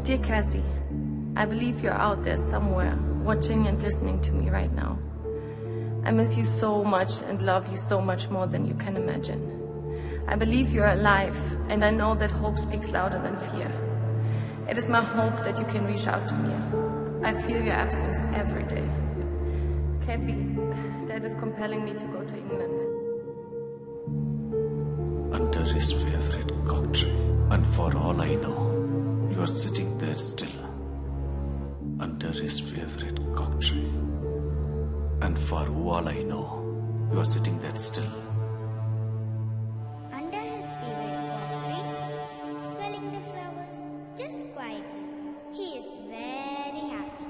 Dear Kathy, I believe you're out there somewhere, watching and listening to me right now. I miss you so much and love you so much more than you can imagine. I believe you're alive, and I know that hope speaks louder than fear. It is my hope that you can reach out to me. I feel your absence every day. Kathy, Dad is compelling me to go to England. Under his favorite cork tree, and for all I know, you are sitting there still. Under his favorite cork tree, and for all I know, you are sitting there still. Under his favorite cork tree, smelling the flowers just quietly. He is very happy.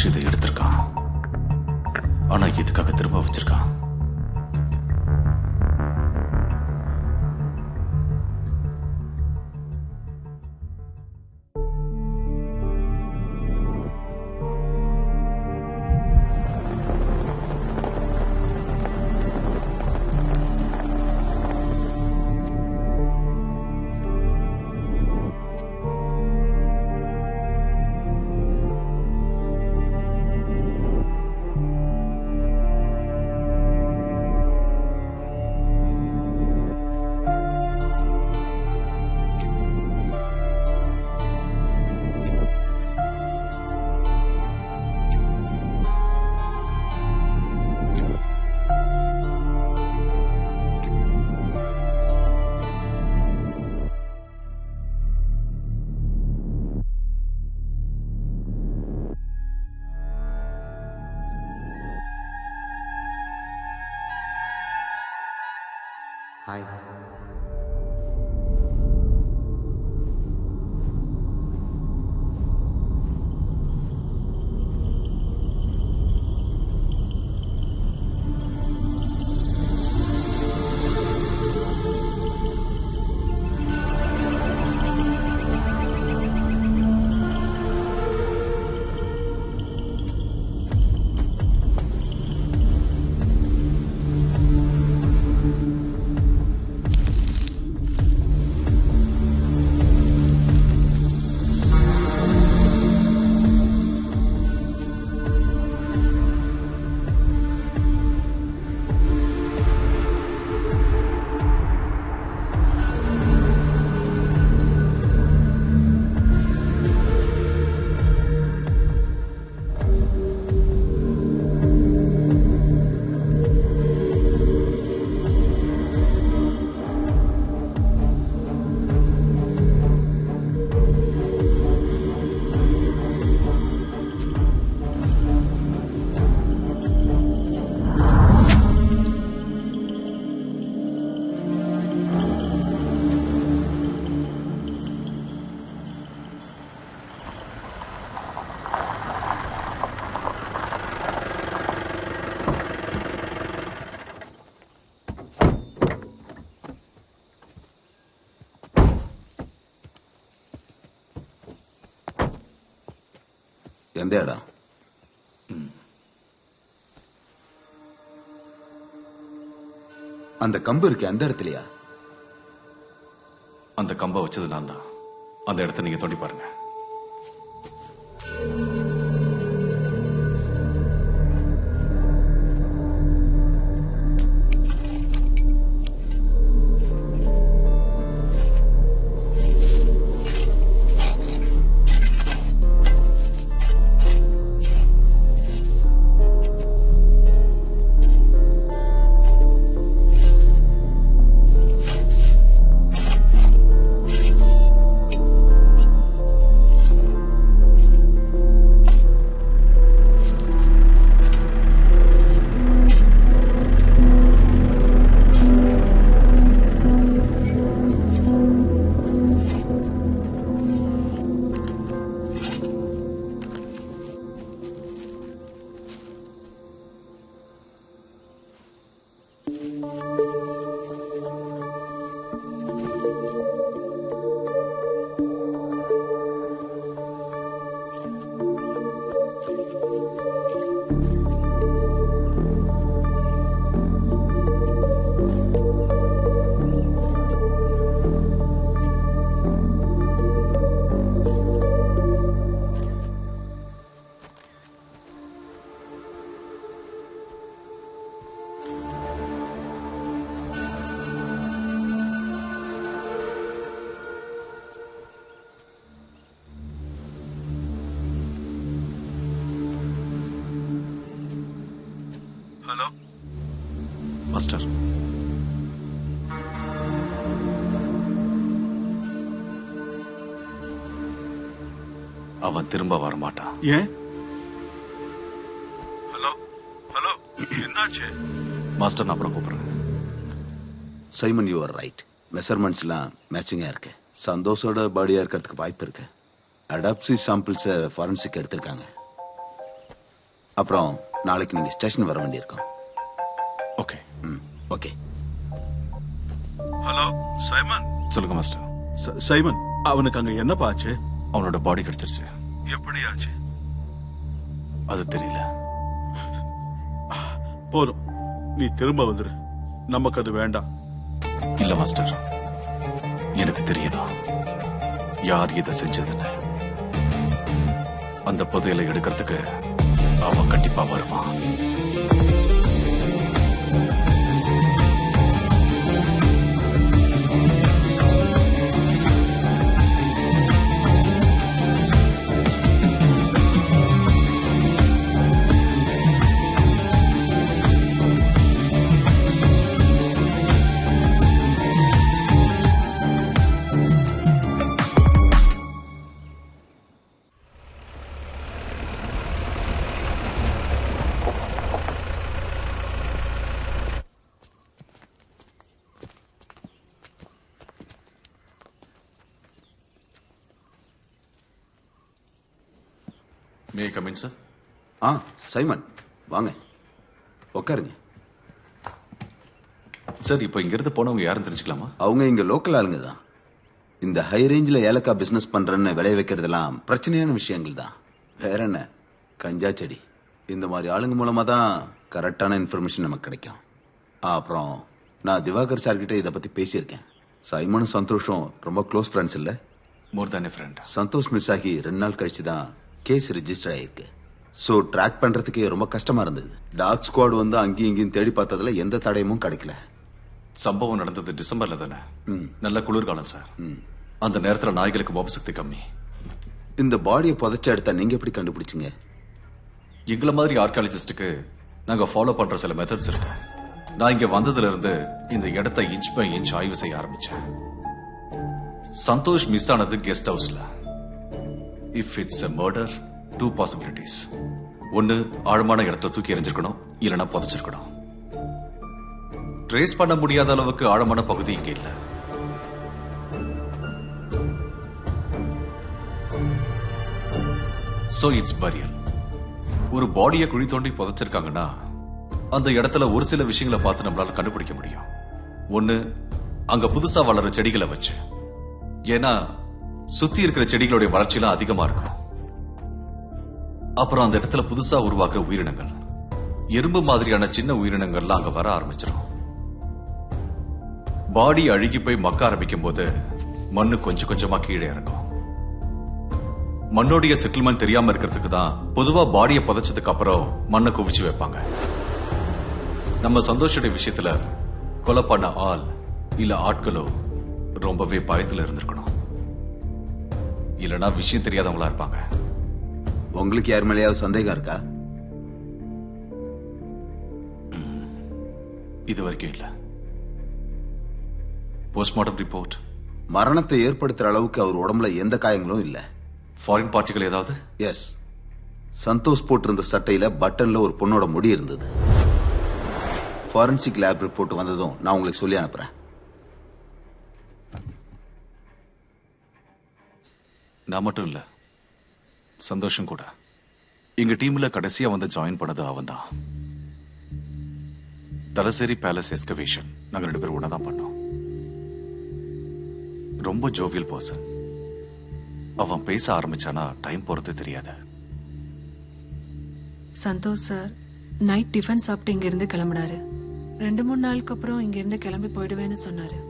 Santhosh இதை எடுத்திருக்கான். ஆனா இதுக்காக திரும்ப வச்சிருக்கான். Hi. எந்த இடம்? அந்த கம்பு இருக்கு அந்த இடத்துலயா? அந்த கம்பை வச்சது நான் தான். அந்த இடத்த நீங்க தோண்டி பாருங்க. ஹலோ மாஸ்டர், அவன் திரும்ப வரமாட்டான். ஏன்? ஹலோ ஹலோ, என்னாச்சு? மாஸ்டர், நான் அப்புறம் கூப்பிடுறேன். Simon, you are right. மெஷர்மெண்ட்ஸ்லாம் மேட்சிங்கா இருக்கு. சந்தோஷோட பாடியா இருக்கிறதுக்கு வாய்ப்பு இருக்கு. அடாப்சி சாம்பிள்ஸை ஃபாரன்சிக் எடுத்திருக்காங்க. அப்புறம் நாளைக்கு நீங்க ஸ்டேஷன் வர வேண்டியிருக்கும். ஓகே. ஓகே. Hello Simon. சொல்லுங்க மாஸ்டர். சைமன், அவனுக்கு அங்க என்னப்பா ஆச்சு? அவனோட பாடி கிடைச்சிருச்சு. எப்படி ஆச்சு? அது தெரியல. போதும், நீ திரும்ப வந்துரு. நமக்கு அது வேண்டாம். இல்ல மாஸ்டர், எனக்கு தெரியணும் யார் இதை செஞ்சதுன்னு. அந்த புதையலை எடுக்கிறதுக்கு அவன் கண்டிப்பா வருவான். May I come in sir? Simon வாங்க, உட்காருங்க. சார், இப்போ இங்க இருந்து போனவங்க யாரும் தெரிஞ்சுக்கலாமா? அவங்க இங்க லோக்கல் ஆளுங்க தான். இந்த ஹை ரேஞ்சில் ஏலக்காய் பிசினஸ் பண்றேன்னு விளைய வைக்கிறதெல்லாம் பிரச்சனையான விஷயங்கள் தான். வேற என்ன, கஞ்சா செடி, இந்த மாதிரி ஆளுங்க மூலமா தான் கரெக்டான இன்ஃபர்மேஷன் நமக்கு கிடைக்கும். அப்புறம் நான் திவாகர் சார் கிட்ட இதை பத்தி பேசியிருக்கேன். சைமனும் சந்தோஷம் ரொம்ப க்ளோஸ் ஃப்ரெண்ட்ஸ் இல்ல? மோர் தேன் எ ஃப்ரெண்ட். சந்தோஷ் மிஸ் ஆகி 2 நாள் கழிச்சு தான் கேஸ் ரெஜிஸ்டர் ஆயிருக்கு. ஸோ ட்ராக் பண்றதுக்கே ரொம்ப கஷ்டமா இருந்தது. டாக் ஸ்குவாட் வந்து அங்கேயும் இங்கேயும் தேடி பார்த்ததுல எந்த தடயமும் கிடைக்கல. சம்பவம் நடந்தது டிசம்பர்ல தானே? நல்ல குளிர்காலம் சார். அந்த நேரத்துல நாய்களுக்கு மோப்ப சக்தி கம்மி. இந்த பாடியை புதைச்ச எடுத்தா நீங்க எப்படி கண்டுபிடிச்சீங்க? எங்களை மாதிரி ஆர்கியாலஜிஸ்டுக்கு நாங்க ஃபாலோ பண்ற சில மெத்தட்ஸ் இருக்கு. நான் இங்க வந்ததுல இருந்து இந்த இடத்தை இன்ச் பை இன்ச் ஆய்வு செய்ய ஆரம்பிச்சேன். சந்தோஷ் மிஸ் ஆனது கெஸ்ட் ஹவுஸ்ல. If it's a murder, 2 possibilities. ஒன்னு, ஆழமான இடத்துல தூக்கி எறிஞ்சிருக்கணும், இல்லைன்னா புதைச்சிருக்கணும். ட்ரேஸ் பண்ண முடியாத அளவுக்கு ஆழமான பகுதி இங்க இல்ல. So it's burial. ஒரு பாடியை குழி தோண்டி புதைச்சிருக்காங்கன்னா அந்த இடத்துல ஒரு சில விஷயங்களை பார்த்து நம்மளால கண்டுபிடிக்க முடியும். ஒன்னு, அங்க புதுசா வளர்ற செடிகளை வச்சு. ஏன்னா சுத்தி இருக்கிற செடிகளுடைய வளர்ச்சியெல்லாம் அதிகமா இருக்கும். அப்புறம் அந்த இடத்துல புதுசா உருவாக்குற உயிரினங்கள், எறும்பு மாதிரியான சின்ன உயிரினங்கள்லாம் அங்க வர ஆரம்பிச்சிடும். பாடி அழுகி போய் மக்க ஆரம்பிக்கும் போது மண்ணு கொஞ்சம் கொஞ்சமா கீழே இறங்கும். மண்ணோடைய செட்டில்மெண்ட் தெரியாம இருக்கிறதுக்கு தான் பொதுவா பாடியை புதைச்சதுக்கு அப்புறம் மண்ணை குவிச்சு வைப்பாங்க. நம்ம சந்தோஷோடைய விஷயத்துல கொலை பண்ண ஆள் இல்ல ஆட்களோ ரொம்பவே பயத்துல இருந்திருக்கணும். இல்லனா விஷயம் தெரியாதவங்களா இருப்பாங்க. உங்களுக்கு யார் மேலேயாவது சந்தேகம் இருக்கா? இது வரைக்கும் இல்ல. போஸ்ட்மார்டம் ரிப்போர்ட் மரணத்தை ஏற்படுத்துற அளவுக்கு அவர் உடம்புல எந்த காயங்களும் இல்ல. ஃபாரின் பார்ட்டிகள் ஏதாவது? எஸ். சந்தோஷ் போட்டிருந்த சட்டையில பட்டன்ல ஒரு பொண்ணோட முடி இருந்தது. ஃபாரன்சிக் லேப் ரிப்போர்ட் வந்ததும் நான் உங்களுக்கு சொல்லி அனுப்புறேன். நான் மட்டும் இல்ல, சந்தோஷம் கூட. எங்க டீம்ல கடைசியா வந்து ஜாயின் பண்ணது அவன் தான். தலசேரி பேலஸ் எஸ்கவேஷன் நாங்க 2 பேரும் ஒண்ணா தான் பண்ணோம். ரொம்ப ஜோவியல் பர்சன். அவன் பேச ஆரம்பிச்சானா டைம் போறது தெரியாது. சந்தோஷ் சார் நைட் டிஃபன் சாப்பிட்டு இங்க இருந்து கிளம்பினாரு. 2-3 நாளுக்கு அப்புறம் இங்க இருந்து கிளம்பி போயிடுவேன்னு சொன்னாரு.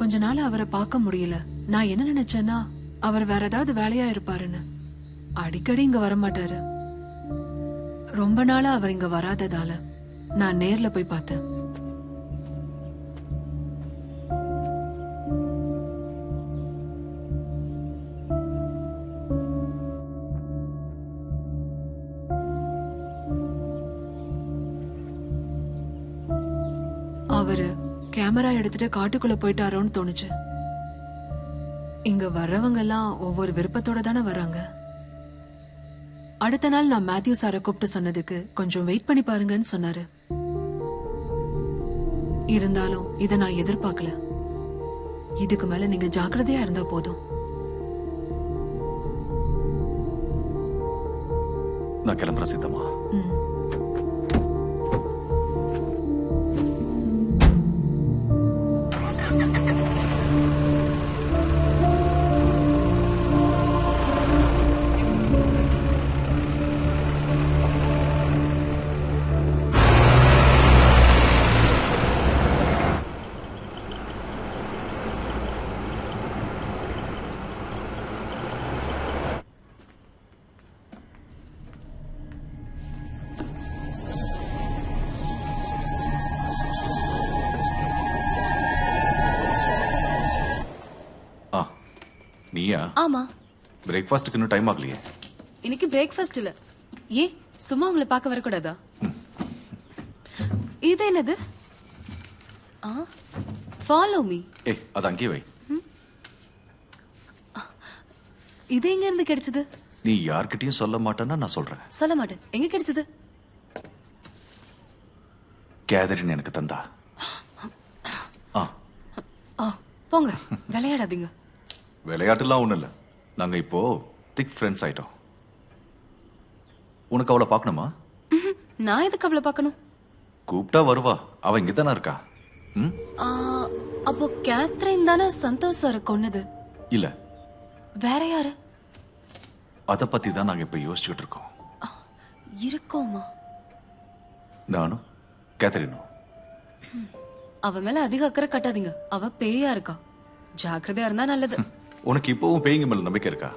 கொஞ்ச நாள் அவரை பார்க்க முடியல. நான் என்ன நினைச்சேன்னா அவர் வேற ஏதாவது வேலையா இருப்பாருன்னு. அடிக்கடி இங்க வரமாட்டாரு. ரொம்ப நாளா அவர் இங்க வராததால நான் நேர்ல போய் பார்த்தேன். அவரு கேமரா எடுத்துட்டு காட்டுக்குள்ள போயிட்டாரோன்னு தோணுச்சு. இங்க வர்றவங்க எல்லாம் ஒவ்வொரு விருப்பத்தோட தானே வராங்க. அடுத்த நாள் நான் மேத்யூ சாரை கூப்பிட்டு சொன்னதுக்கு கொஞ்சம் வெயிட் பண்ணி பாருங்கன்னு சொன்னாரு. இருந்தாலும் இத நான் எதிர்பார்க்கல. இதுக்கு மேல நீங்க ஜாக்கிரதையா இருந்தா போதும். நான் கிளம்புறேன் சீதம்மா. நீயா? ஆமா. பிரேக்ஃபாஸ்ட்க்கு இன்னும் டைம் ஆகலையே. இன்னைக்கு பிரேக்ஃபாஸ்ட் இல்ல. ஏ சும்மா உங்களை பார்க்க வரக்கூடாதா? இது என்னது? Follow me. ஏய் அது அங்கேயே வை. இது எங்க இருந்து கிடைச்சது? நீ யார்கிட்டயும் சொல்ல மாட்டேன்னா நான் சொல்றேன். சொல்ல மாட்டேன். எங்க கிடைச்சது? கேதரின் எனக்கு தந்தா. போங்க விளையாடாதீங்க. விளையாட்டுலாம் ஒண்ணும் இல்ல. நாங்க இப்போ திக் ஃப்ரெண்ட்ஸ் ஆயிட்டோம். உனக்கு அவளை பார்க்கணுமா? நான் எதுக்கு அவளை பார்க்கணும்? கூப்பிட்டா வருவா. அவ இங்க தானே இருக்கா. அப்போ கேத்ரின் தானே சந்தோஷ் சார கொன்னது? இல்ல. வேற யாரு? அத பத்தி தான் நாங்க இப்ப யோசிச்சுட்டு இருக்கோம். இருக்கோமா? நானும் கேத்தரினும். அவ மேல அதிக அக்கறை கட்டாதீங்க. அவ பேயா இருக்கா. ஜாக்கிரதையா இருந்தா நல்லது. உனக்கு இப்பவும் பேய்ங்க மேல நம்பிக்கை இருக்கா?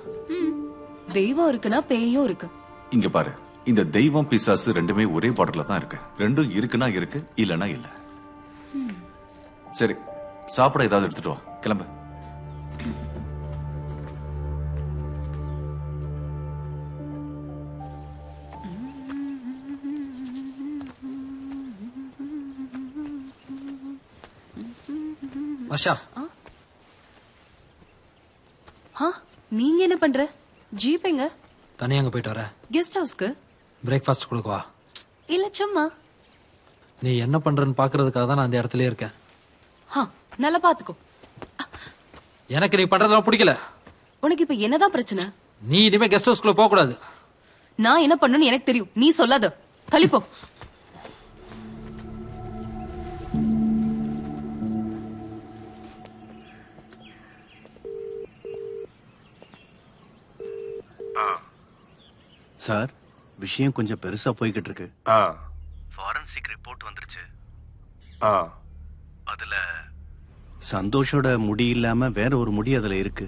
தெய்வம் இருக்குன்னா பேயும் இருக்கு. இங்க பாரு, இந்த தெய்வம் பிசாசு ரெண்டுமே ஒரே பாடல்ல தான் இருக்கு. ரெண்டும் இருக்குன்னா இருக்கு, இல்லன்னா இல்ல. சரி, சாப்பிட ஏதாவது எடுத்துட்டு வா. கிளம்பு. வர்ஷா, நீங்க என்ன பண்ற? ஜீப் எங்க? தனியா அங்க போயிட்டு வர. கெஸ்ட் ஹவுஸ்க்கு பிரேக்ஃபாஸ்ட் கொடுக்கவா? இல்ல சும்மா. நீ என்ன பண்றன்னு பாக்குறதுக்காக தான் நான் அந்த இடத்துல இருக்கேன். நல்லா பாத்துக்கோ. எனக்கு நீ பண்றதெல்லாம் பிடிக்கல. உனக்கு இப்ப என்னதான் பிரச்சனை? நீ இனிமே கெஸ்ட் ஹவுஸ்க்குள்ள போக கூடாது. நான் என்ன பண்ணணும்னு எனக்கு தெரியும். நீ சொல்லாத. தள்ளிப்போ. சார், விஷயம் கொஞ்சம் பெருசா போய்கிட்டு இருக்கு. ஃபாரன்சிக் ரிப்போர்ட் வந்துருச்சு. அதுல சந்தோஷோட முடி இல்லாம வேற ஒரு முடி அதுல இருக்கு.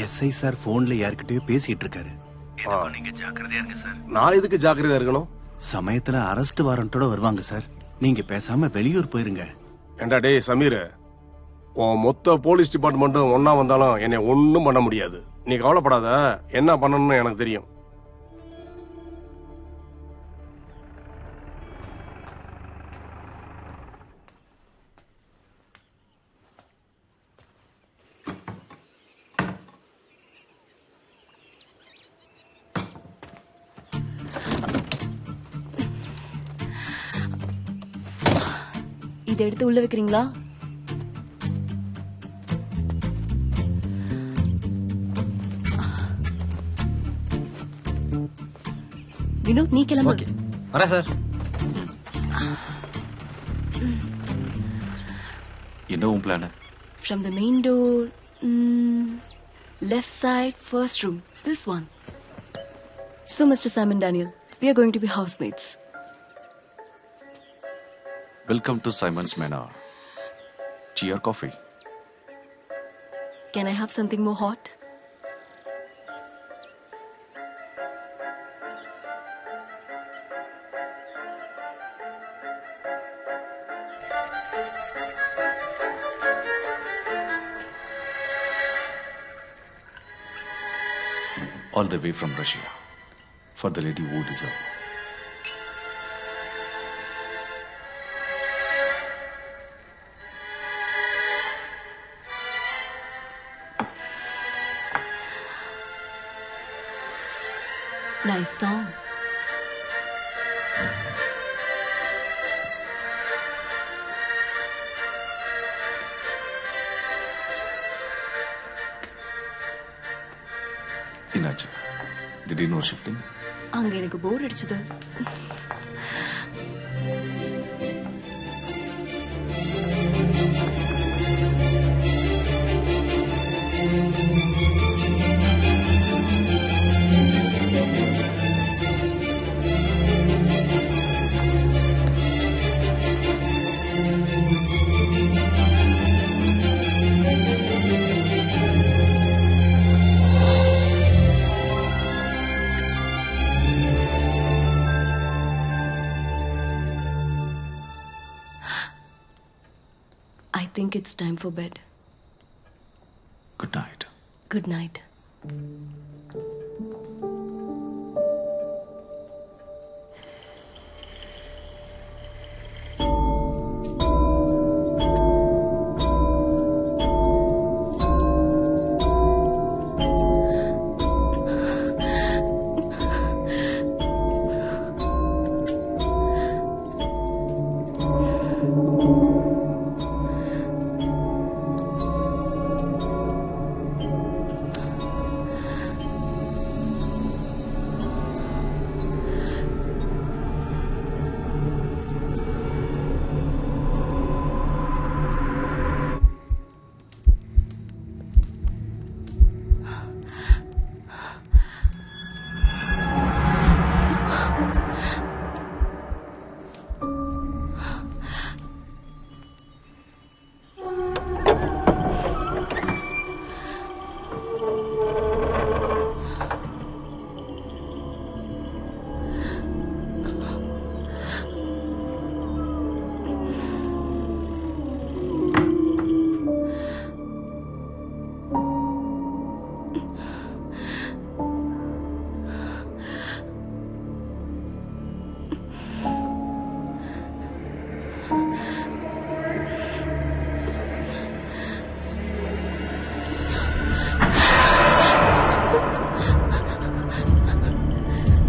எஸ்ஐ சார் போன்ல யார்கிட்டயோ பேசிட்டு இருக்காரு. நீங்க ஜாக்கிரதையா இருங்க சார். நான் எதுக்கு ஜாக்கிரதையா இருக்கணும்? சமயத்துல அரெஸ்ட் வாரண்டோட வருவாங்க சார். நீங்க பேசாம வெளியூர் போயிருங்க. ஏண்டா டேய் சமீர், உன் மொத்த போலீஸ் டிபார்ட்மெண்ட்டும் ஒன்னா வந்தாலும் என்னை ஒன்னும் பண்ண முடியாது. நீ கவலைப்படாத, என்ன பண்ணணும்னு எனக்கு தெரியும். இதை எடுத்து உள்ள வைக்கிறீங்களா? வினோத், நீ கிளம்பு. வரேன் சார். என்ன உன் plan? From the main door, left side, first room, this one. So, Mr. Simon Daniel, we are going to be housemates. Welcome to Simon's Manor. Tea or coffee? Can I have something more hot? All the way from Russia. For the lady who deserve. Nice song. என்னாச்சு? திடீர்னு ஒரு shifting. அங்க எனக்கு போர் அடிச்சது. I think it's time for bed. Good night. Good night.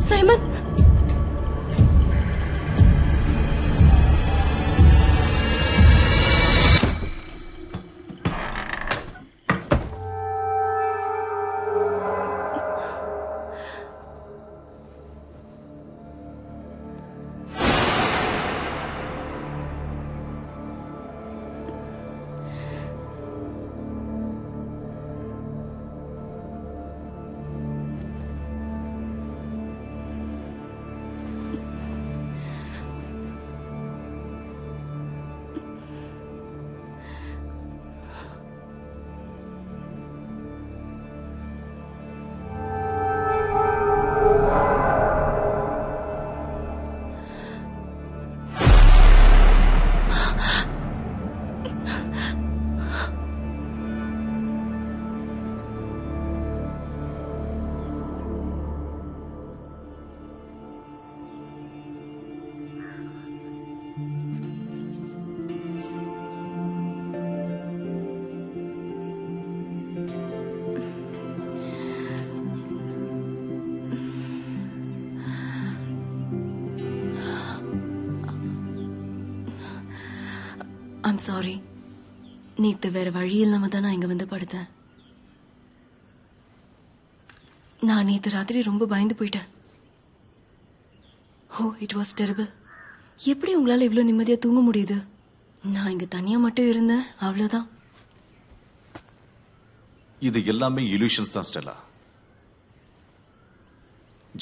Simon! I'm sorry. நேத்து வேற வழி இல்லாம தான் நான் இங்க வந்து படுத்தேன். நான் நேத்து ராத்திரி ரொம்ப பயந்து போயிட்டேன். Oh, it was terrible. எப்படி உங்களால இவ்ளோ நிம்மதியா தூங்க முடியுது? நான் இங்க தனியா மட்டும் இருந்தேன், அவ்வளவுதான். இது எல்லாமே illusions தான் Stella.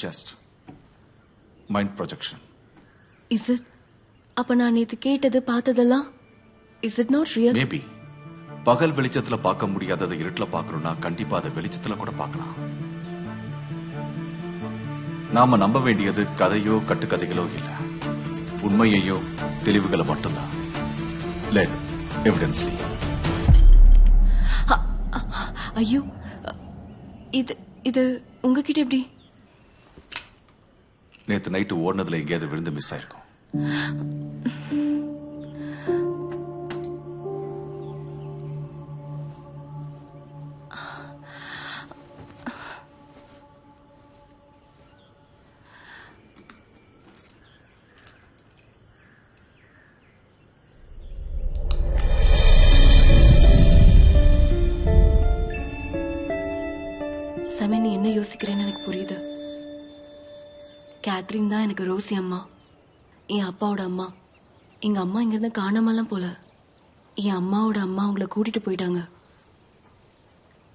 Just mind projection. Is it? அப்ப நான் நேத்து கேட்டது பார்த்ததெல்லாம் is it not real? Maybe. பகல் வெளிச்சத்துல பார்க்க முடியாததை இருட்டுல பார்க்கணும்னா கண்டிப்பா அதை வெளிச்சத்துல கூட பார்க்கலாம். நாம நம்ப வேண்டியது கதையோ கட்டுக்கதைகளோ இல்ல, உண்மையையோ தெளிவுகளை மட்டும்தான். Let evidence lead. ஐயோ, இது உங்ககிட்ட எப்படி? நேத்து நைட்டு ஓடுனதுல எங்கேயாவது விழுந்து மிஸ் ஆயிருக்கும். சமய நீ என்ன யோசிக்கிறேன்னு எனக்கு புரியுது. கேத்ரின் தான் எனக்கு ரோசி அம்மா, என் அப்பாவோட அம்மா. எங்க அம்மா இங்கிருந்து காணாமலாம் போல. என் அம்மாவோட அம்மா அவங்கள கூட்டிட்டு போயிட்டாங்க.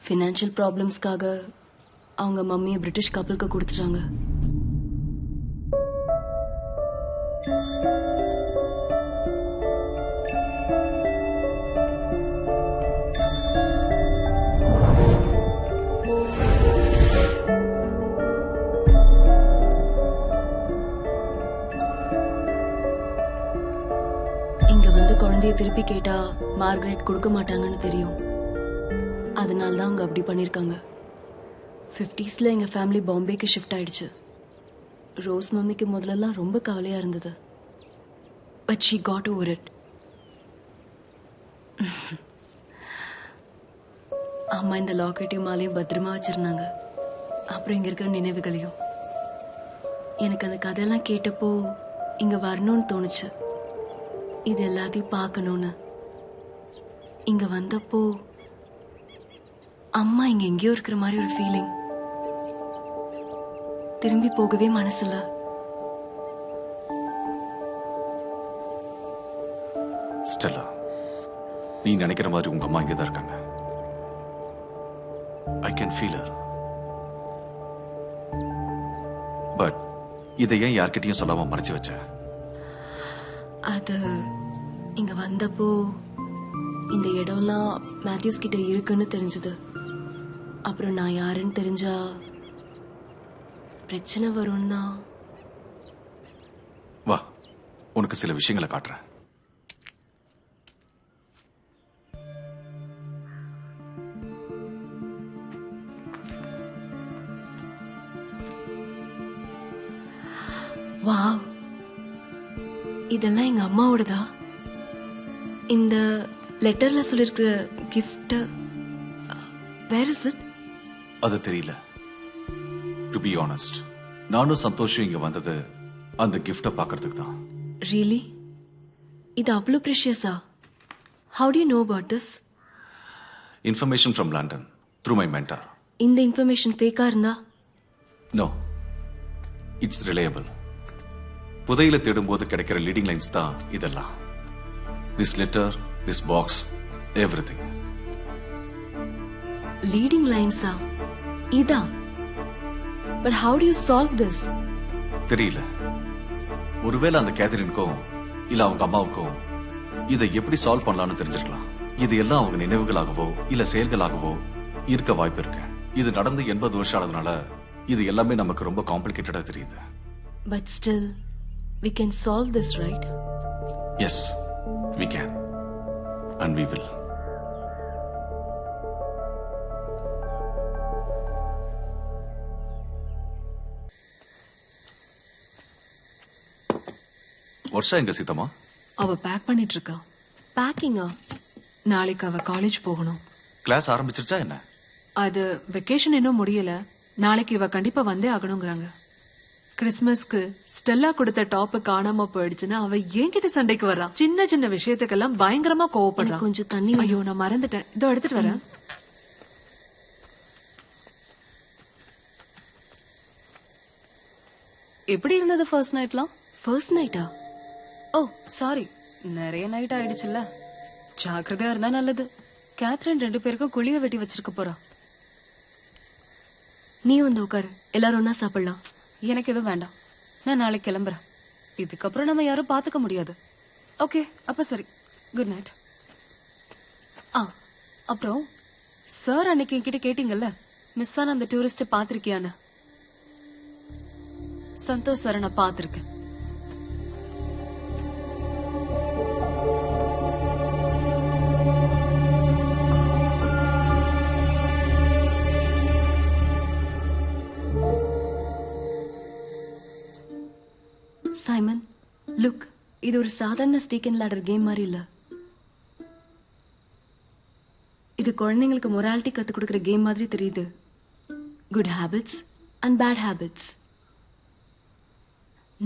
ஃபினான்ஷியல் ப்ராப்ளம்ஸ்க்காக அவங்க மம்மியை பிரிட்டிஷ் கப்பலுக்கு கொடுத்துட்டாங்க. இங்க வந்து குழந்தைய திருப்பி கேட்டா மார்கரெட் கொடுக்க மாட்டாங்கன்னு தெரியும். அதனால தான் அவங்க அப்படி பண்ணிருக்காங்க. 50ஸ்ல எங்க ஃபேமிலி பாம்பேக்கு ஷிஃப்ட் ஆயிடுச்சு. ரோஸ் மம்மிக்கு முதல்லலாம் ரொம்ப கவலையா இருந்தது. But she got over it. அம்மா இந்த லாக்கெட்டையும் மாலையும் பத்திரமா வச்சிருந்தாங்க. அப்புறம் இங்க இருக்கிற நினைவுகளையும். எனக்கு அந்த கதையெல்லாம் கேட்டப்போ இங்க வரணும்னு தோணுச்சு. இது எல்லாத்தையும் பார்க்கணும்னு. இங்க வந்தப்போ அம்மா இங்க எங்கேயோ இருக்கிற மாதிரி ஒரு ஃபீலிங். திரும்பி போகவே மனசுல. ஸ்டெல்லா, நீ நினைக்கிற மாதிரி உங்க அம்மா இங்கதான் இருக்காங்க. I can feel her. But இதை ஏன் யார்கிட்டயும் சொல்லாம மறைச்சு வச்ச? அது இங்க வந்தப்போ இந்த இடம்லாம் மேத்யூஸ் கிட்ட இருக்குன்னு தெரிஞ்சது. அப்புறம் நான் யாருன்னு தெரிஞ்சா பிரச்சனை வரும்னு தான். வா, உனக்கு சில விஷயங்களை காட்டுறேன். வாவ், இதெல்லாம் எங்க அம்மாவோடதா? இந்த லெட்டர்ல சொல்லிருக்கிற கிஃப்ட் வேர் இஸ் இட்? அது தெரியல. டு பி ஆனஸ்ட், நானும் சந்தோஷம் இங்க வந்தது அந்த கிஃப்ட பாக்குறதுக்கு தான். ரியலி? இது அவ்வளோ ப்ரெஷியஸா? How do you know about this? Information from London through my mentor. இந்த இன்ஃபர்மேஷன் ஃபேக்கா இருந்தா? No, it's reliable. புதையில தேடும்போது கிடைக்கிற லீடிங் லைன்ஸ் தான் இதெல்லாம். This letter, this box, everything. Leading லைன்ஸா? இதா? But how do you solve this? தெரியல. ஒருவேளை அந்த கேத்தரினுக்கும் இல்ல அவங்க அம்மாவுக்கும் இதை எப்படி சால்வ் பண்ணலாம்னு தெரிஞ்சிருக்கலாம். இது எல்லாம் அவங்க நினைவுகளாகவோ இல்ல செயல்களாகவோ இருக்க வாய்ப்பு இருக்கு. இது நடந்து 80 வருஷம் ஆனதுனால இது எல்லாமே நமக்கு ரொம்ப காம்ப்ளிகேட்டடா தெரியுது. But still, we can solve this, right? Yes, we can. And we will. வருஷா எங்க சீதம்மா? அவ பேக் பண்ணிட்டு இருக்கா. பேக்கிங்கா? நாளைக்கு அவ காலேஜ் போகணும். கிளாஸ் ஆரம்பிச்சிருச்சா என்ன? அது வெக்கேஷன் இன்னும் முடியல. நாளைக்கு இவ கண்டிப்பா வந்தே ஆகணுங்கிறாங்க. கிறிஸ்மஸ்க்கு ஸ்டெல்லா கொடுத்த டாப் காணாம போயிடுச்சுன்னா அவ என்கிட்ட சண்டைக்கு வர்றா. சின்ன சின்ன விஷயத்துக்கெல்லாம் பயங்கரமா கோவப்படுறா. கொஞ்சம் தண்ணி. ஐயோ, நான் மறந்துட்டேன். இதோ எடுத்துட்டு வரேன். எப்படி இருந்தது ஃபர்ஸ்ட் நைட்லாம்? ஃபர்ஸ்ட் நைட்டா? ஓ சாரி, நிறைய நைட் ஆயிடுச்சுல்ல. ஜாக்கிரதையா இருந்தா நல்லது. கேத்ரின் 2 பேருக்கும் குழிய வெட்டி வச்சிருக்க போறா. நீ வந்து உட்காரு, எல்லாரும் ஒன்னா சாப்பிடலாம். எனக்கு எதுவும் வேண்டாம். நான் நாளைக்கு கிளம்புறேன். இதுக்கப்புறம் நம்ம யாரும் பாத்துக்க முடியாது. ஓகே, அப்ப சரி. Good night. அப்புறம் சார் அன்னைக்கு என்கிட்ட கேட்டீங்கல்ல, மிஸ் ஆன அந்த டூரிஸ்ட் பாத்திருக்கியான்னு. சந்தோஷ் சார் நான் பாத்திருக்கேன். சைமன், லுக், இது ஒரு சாதாரண ஸ்டீக் அண்ட் லேடர் கேம் மாதிரி இல்ல. இது குழந்தைங்களுக்கு மொராலிட்டி கத்து கொடுக்கிற கேம் மாதிரி தெரியுது. Good habits and bad habits.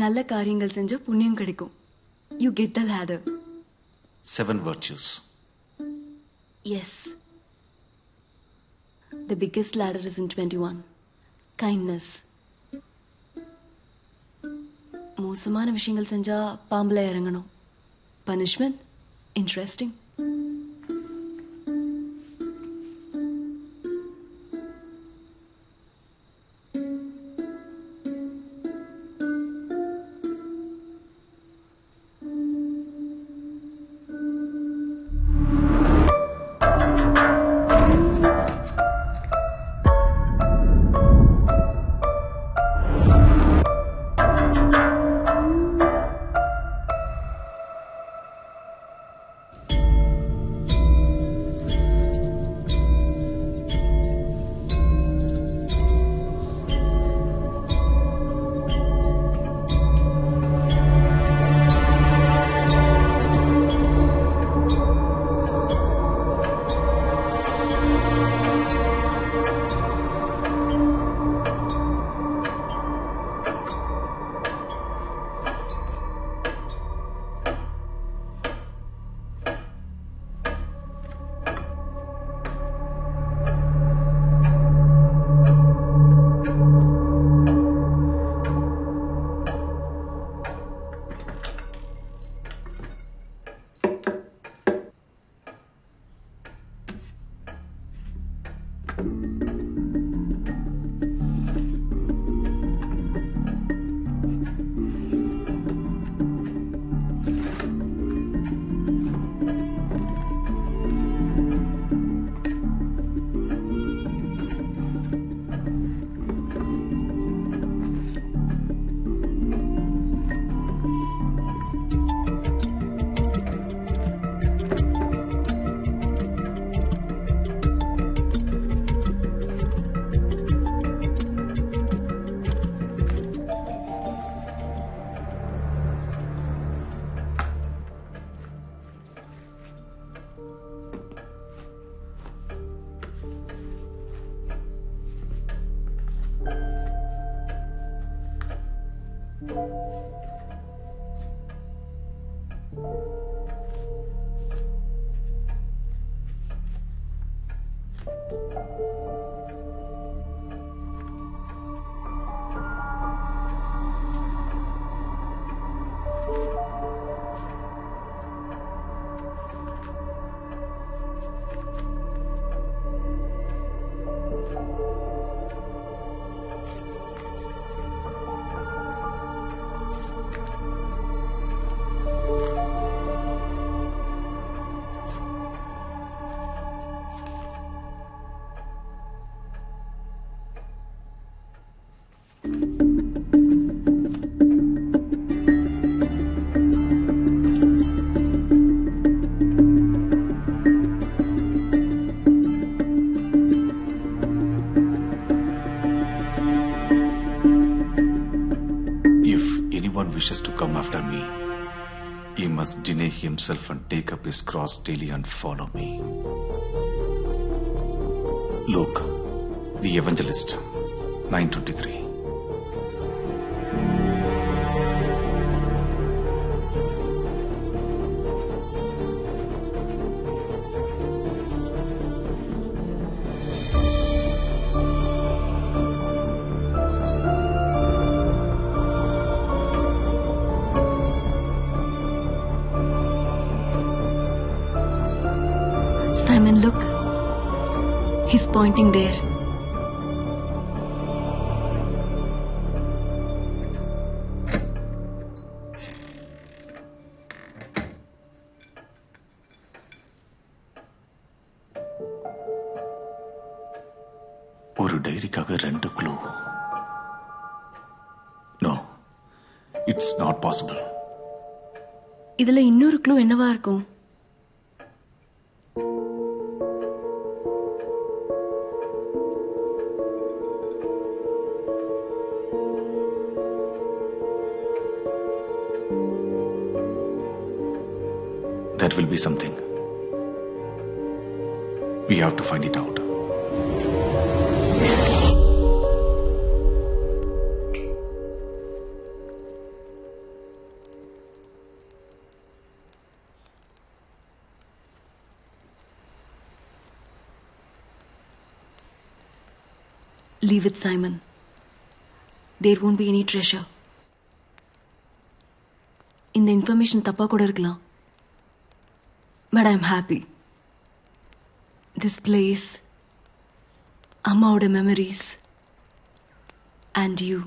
நல்ல காரியங்கள் செஞ்சா புண்ணியம் கிடைக்கும். You get the ladder. 7 virtues. Yes. The biggest ladder is in 21. Kindness. மோசமான விஷயங்கள் செஞ்சா பாம்புல இறங்கணும். Punishment interesting. Wishes to come after me, he must deny himself and take up his cross daily and follow me. Luke, the Evangelist, 9:23. Simon, look. He's pointing there. ஒரு டைரிக்காக 2 clue. No, it's not possible. இதுல இன்னொரு clue என்னவா இருக்கும்? That will be something. We have to find it out. Leave it, Simon. There won't be any treasure. இந்த information தப்பா கூட இருக்கலாம். But I am happy. This place, அம்மாவோட memories and you.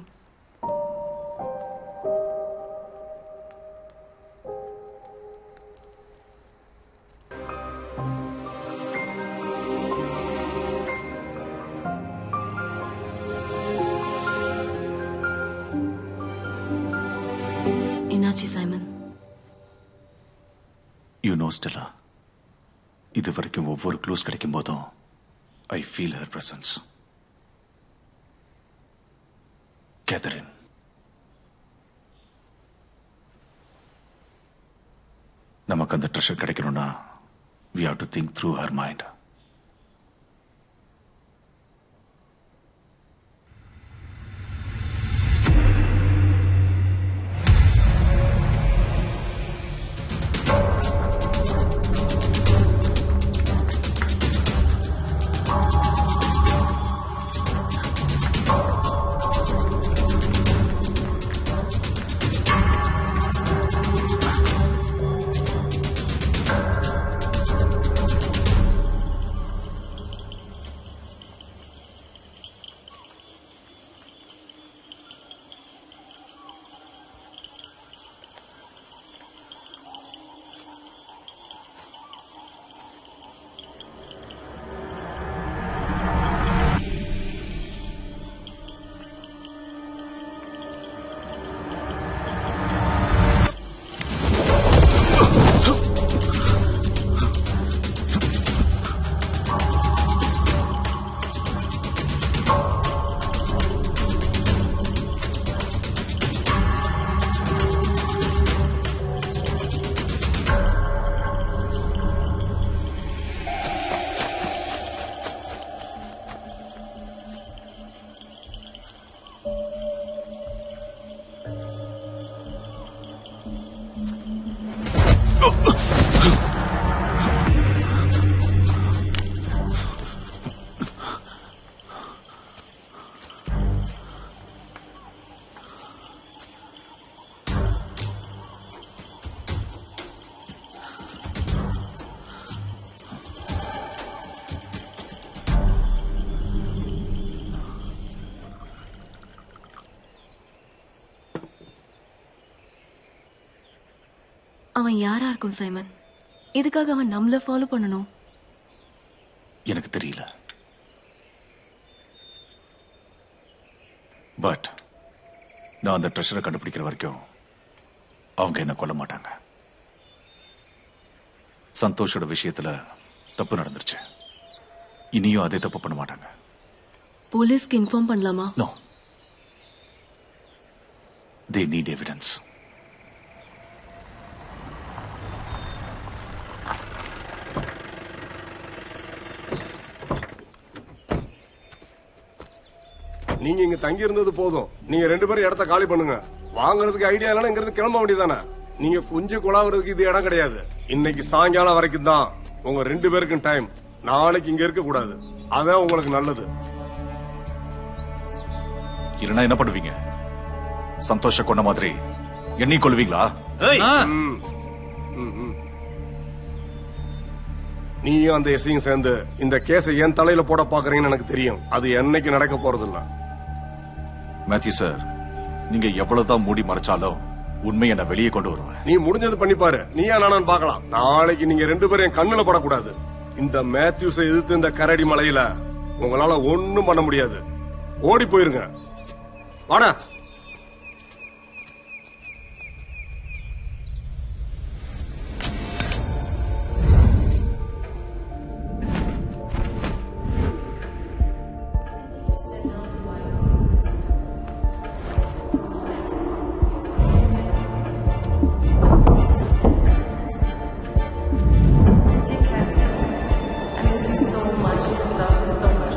என்னாச்சு சைமன்? யூ நோ ஸ்டெல்லா, இது வரைக்கும் ஒவ்வொரு clues கிடைக்கும் போதும் I feel her presence. Catherine, நமக்கு அந்த ட்ரெஷர் கிடைக்கணும்னா we have to think through her mind. அவன் யாரா இருக்கும் சைமன்? எதுக்காக அவன் நம்மள ஃபாலோ பண்ணணும்? எனக்கு தெரியல. பட் நான் அந்த ட்ரெஷரை கண்டுபிடிக்கிற வரைக்கும் அவங்க என்ன கொல்ல மாட்டாங்க. சந்தோஷோட விஷயத்துல தப்பு நடந்துருச்சு. இனியும் அதே தப்பு பண்ண மாட்டாங்க. போலீஸ்க்கு இன்ஃபார்ம் பண்ணலாமா? No, they need evidence. நீங்க இங்க தங்கி இருந்தது போதும். நீங்க 2 பேரும் இடத்த காலி பண்ணுங்க. வாங்குறதுக்கு ஐடியா இல்லைன்னா இங்க இருந்து கிளம்ப வேண்டியதானே. நீங்க கொஞ்சம் குழாவுறதுக்கு இது இடம் கிடையாது. இன்னைக்கு சாயங்காலம் வரைக்கும் தான் உங்க 2 பேருக்கும் டைம். நாளைக்கு இங்க இருக்க கூடாது. அதான் உங்களுக்கு நல்லது. இல்லைன்னா என்ன பண்ணுவீங்க? சந்தோஷ கொண்ட மாதிரி எண்ணி கொள்வீங்களா? நீயும் அந்த எஸ்ஐயும் சேர்ந்து இந்த கேஸை என் தலையில போட பாக்குறீங்கன்னு எனக்கு தெரியும். அது என்னைக்கு நடக்க போறது இல்ல. மேத்யூ சார், நீங்க எவ்வளவுதான் மூடி மறைச்சாலும் உண்மையை நான் வெளியே கொண்டு வருவேன். நீ முடிஞ்சது பண்ணிப்பாரு. நீயா நானும் பார்க்கலாம். நாளைக்கு நீங்க 2 பேரும் என் கண்ணுல படக்கூடாது. இந்த மேத்யூஸை எதிர்த்து இந்த கரடி மலையில உங்களால ஒண்ணும் பண்ண முடியாது. ஓடி போயிருங்க. வாடா. Love you so much.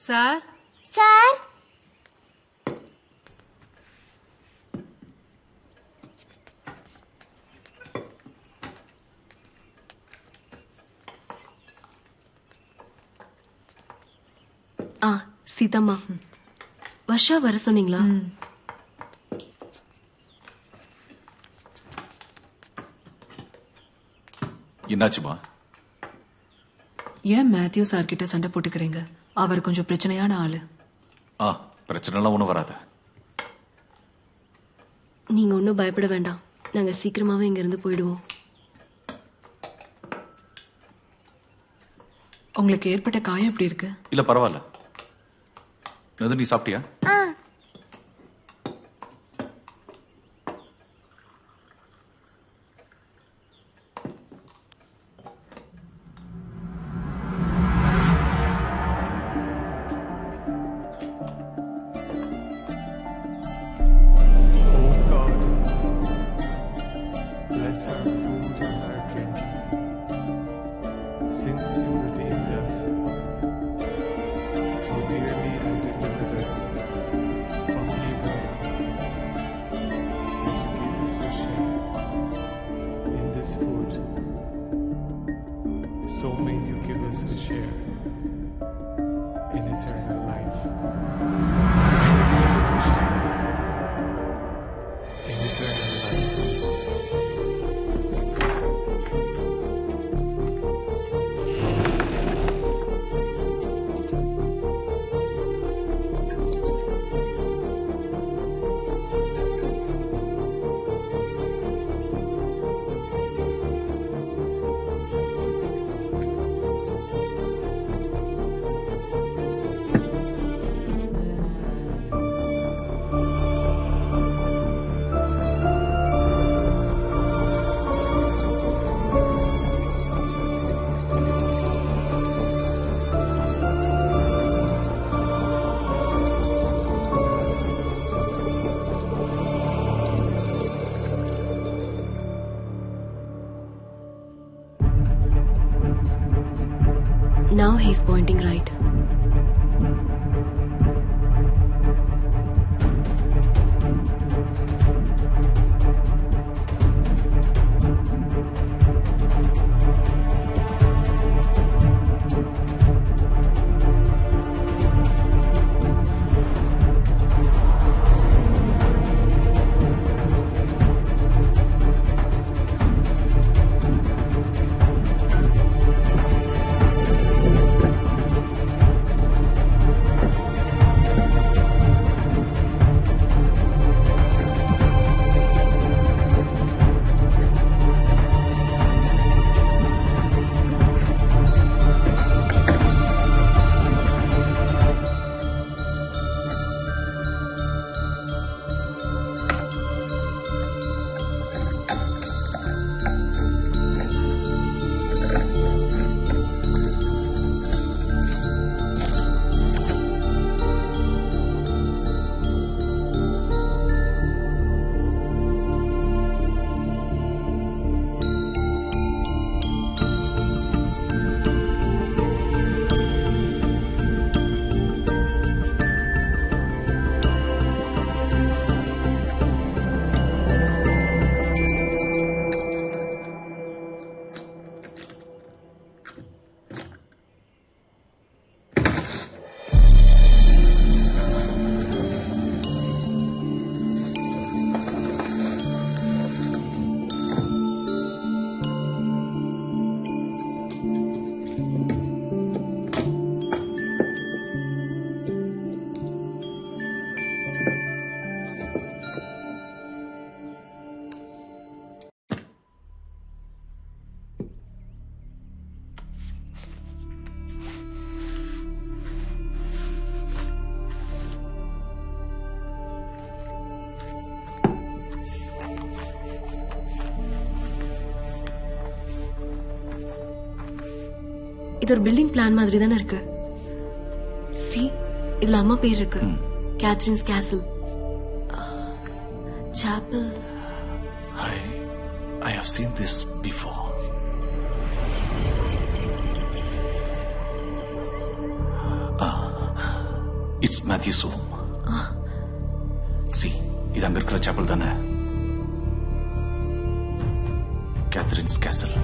Sir sir Seethamma, Varsha வர சொன்னீங்களா? என்னாச்சுமா? ஏன் மேத்யூ சார் கிட்ட சண்டை போட்டுக்கிறீங்க? அவர் கொஞ்சம் பிரச்சனையான ஆளு. பிரச்சனைலாம் ஒண்ணும் வராது. நீங்க ஒன்னும் பயப்பட வேண்டாம். நாங்க சீக்கிரமாவே இங்க இருந்து போயிடுவோம். உங்களுக்கு ஏற்பட்ட காயம் எப்படி இருக்கு? இல்ல பரவாயில்ல. நீ சாப்பிட்டியா? So may you give us a share in eternal life. Give us a share in eternal life. Now he's pointing right. இது ஒரு பில்டிங் பிளான் மாதிரி தானே இருக்கு. சி, இதுல அம்மா பேர் இருக்கு. Catherine's castle, chapel. I have seen this before. It's Matthew's home. See, இது அங்க இருக்கிற சாப்பல் தானே? Catherine's castle.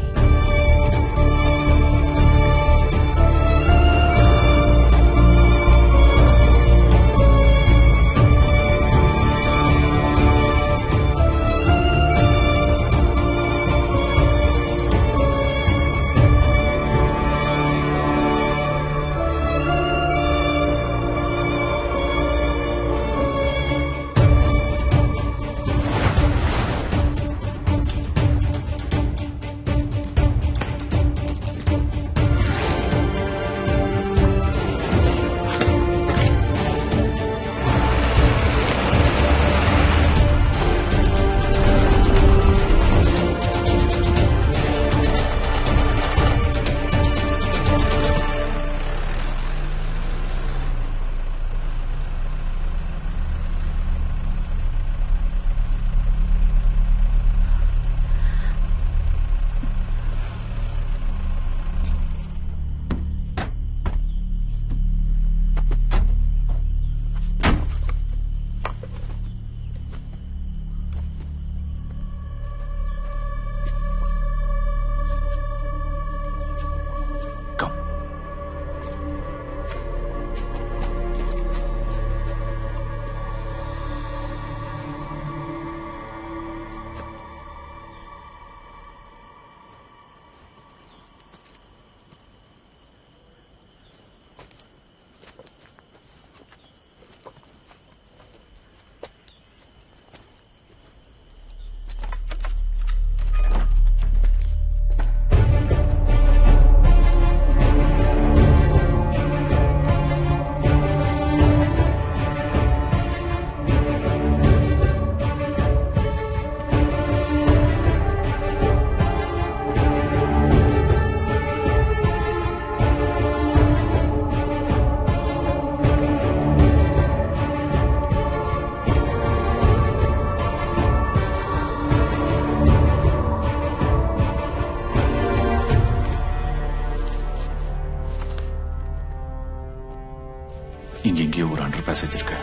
இங்க எங்கேயோ ஒரு அண்டர் பேசேஜ் இருக்கு.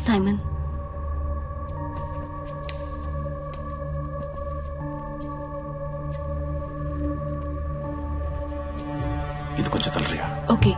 Simon. இது கொஞ்சம் தள்ளுறியா? Okay.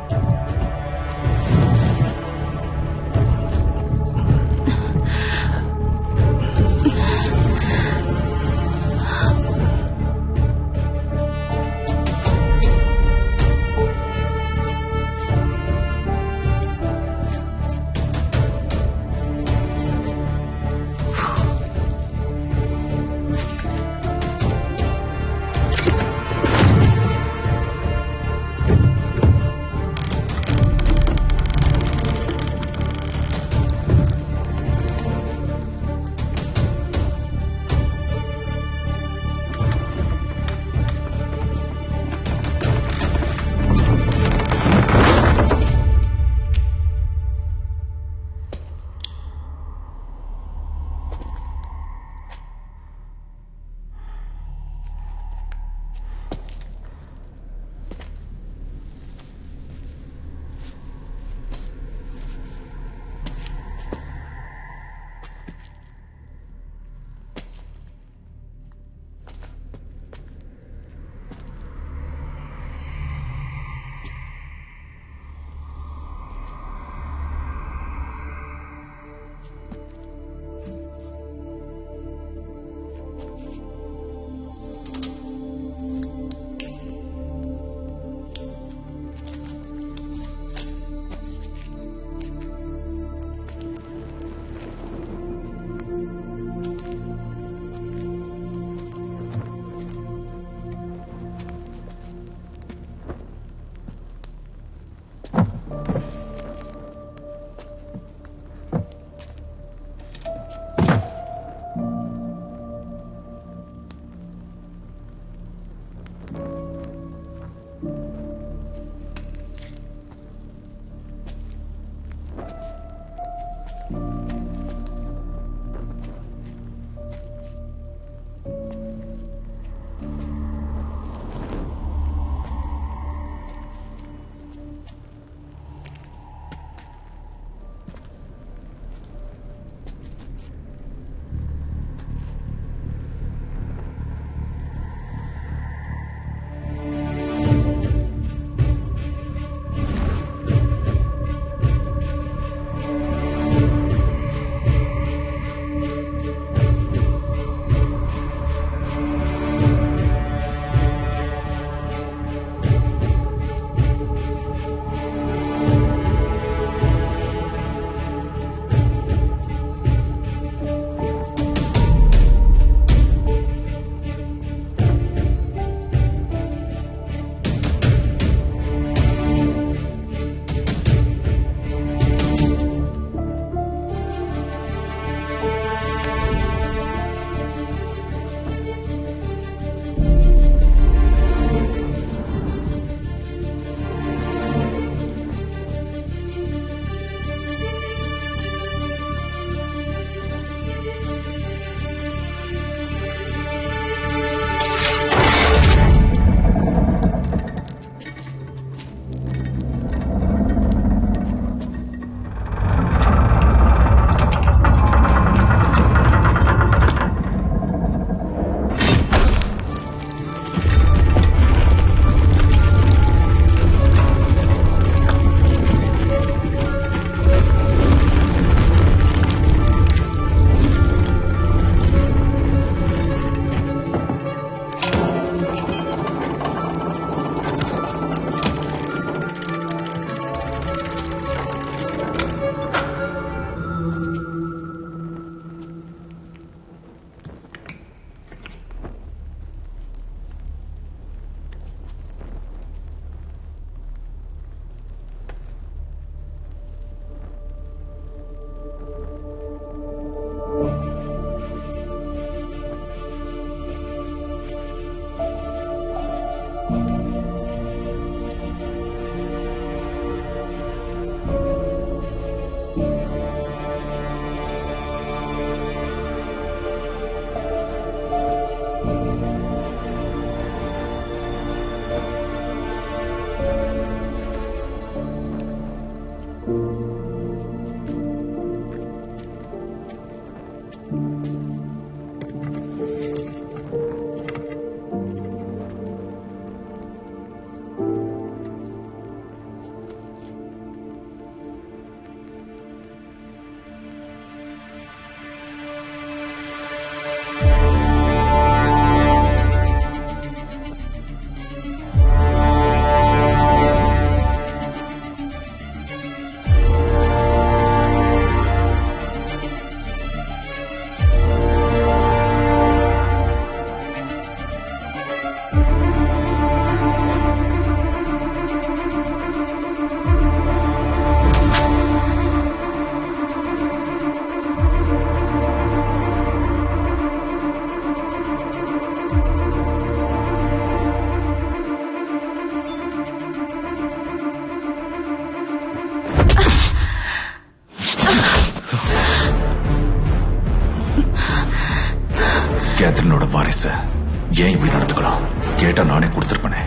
கேஸ் ஏன் இப்படி நடந்துக்கிறோம்? கேட்டா நானே கொடுத்துருப்பேனே.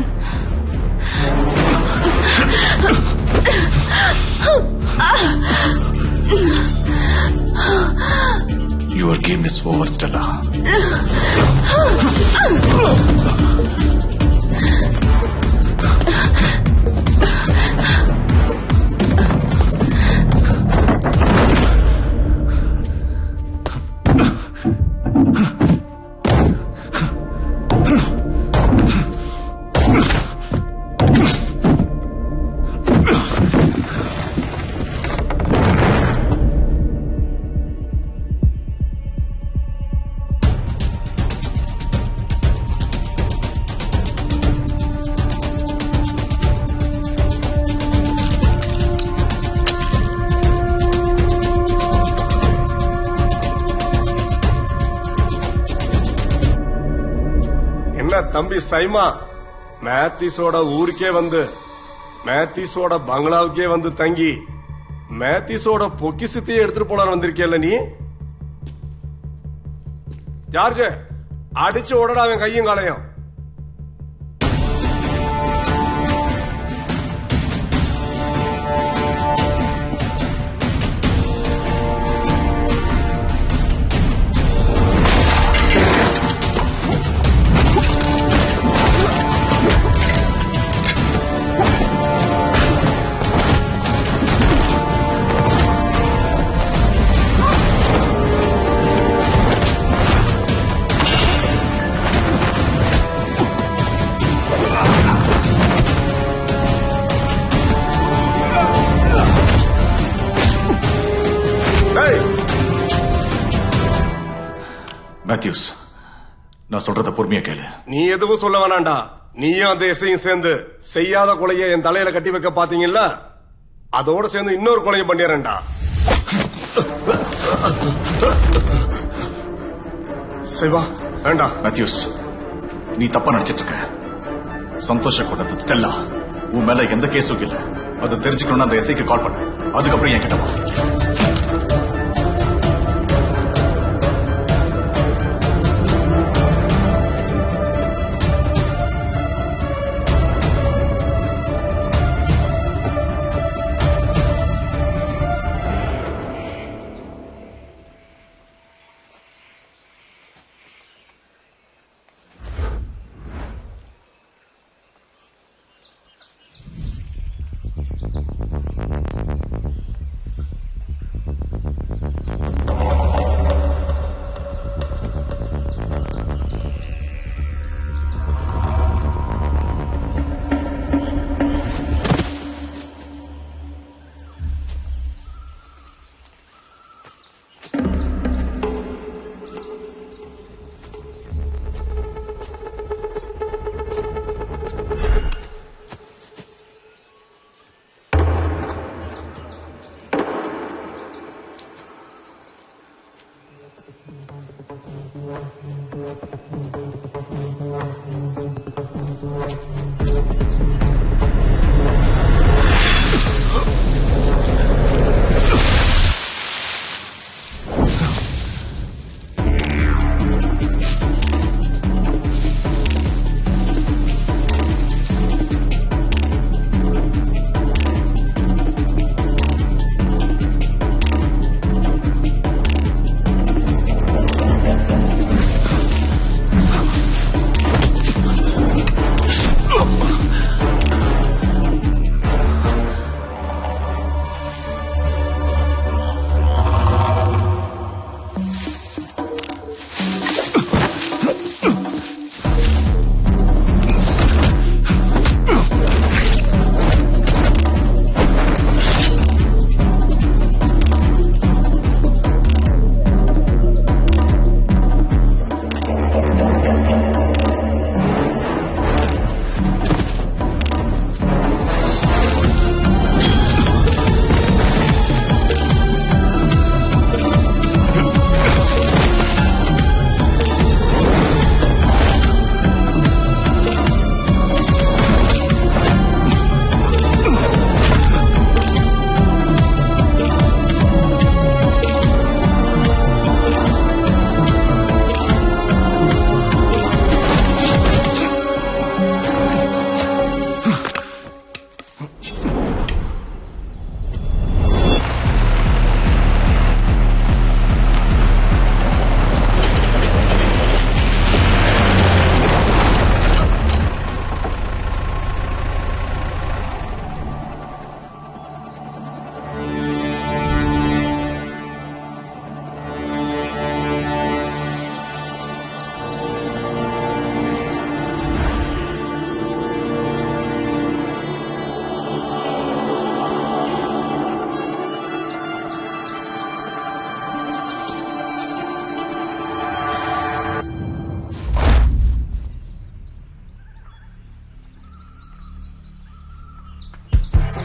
Your game is over, Stella. தம்பி சைமா, மேத்யூஸோட ஊருக்கே வந்து, மேத்யூஸோட பங்களாவுக்கே வந்து தங்கி, மேத்யூஸோட பொக்கிசத்தையே எடுத்துட்டு போல வந்திருக்கேல்ல நீ? ஜார்ஜ், அடிச்சு உடனே அவன் கையும் காலையும். மேத்யூஸ், நான் சொல்றத பொறுமையா கேளு. நீ எதுவும் சொல்ல வேணாண்டா. நீயும் அந்த எஸ்ஐயும் சேர்ந்து செய்யாத கொலையை என் தலையில கட்டி வைக்க பாத்தீங்கல்ல, அதோட சேர்ந்து இன்னொரு கொலையும் பண்ணிடுறேன்டா. சிவா வேண்டாம். மேத்யூஸ், நீ தப்பா நினைச்சிட்டு இருக்க. சந்தோஷ கொண்டது ஸ்டெல்லா. உன் மேல எந்த கேஸும் இல்ல. அதை தெரிஞ்சுக்கணும்னு அந்த எஸ்ஐக்கு கால் பண்ண. அதுக்கப்புறம் என் கிட்ட வா.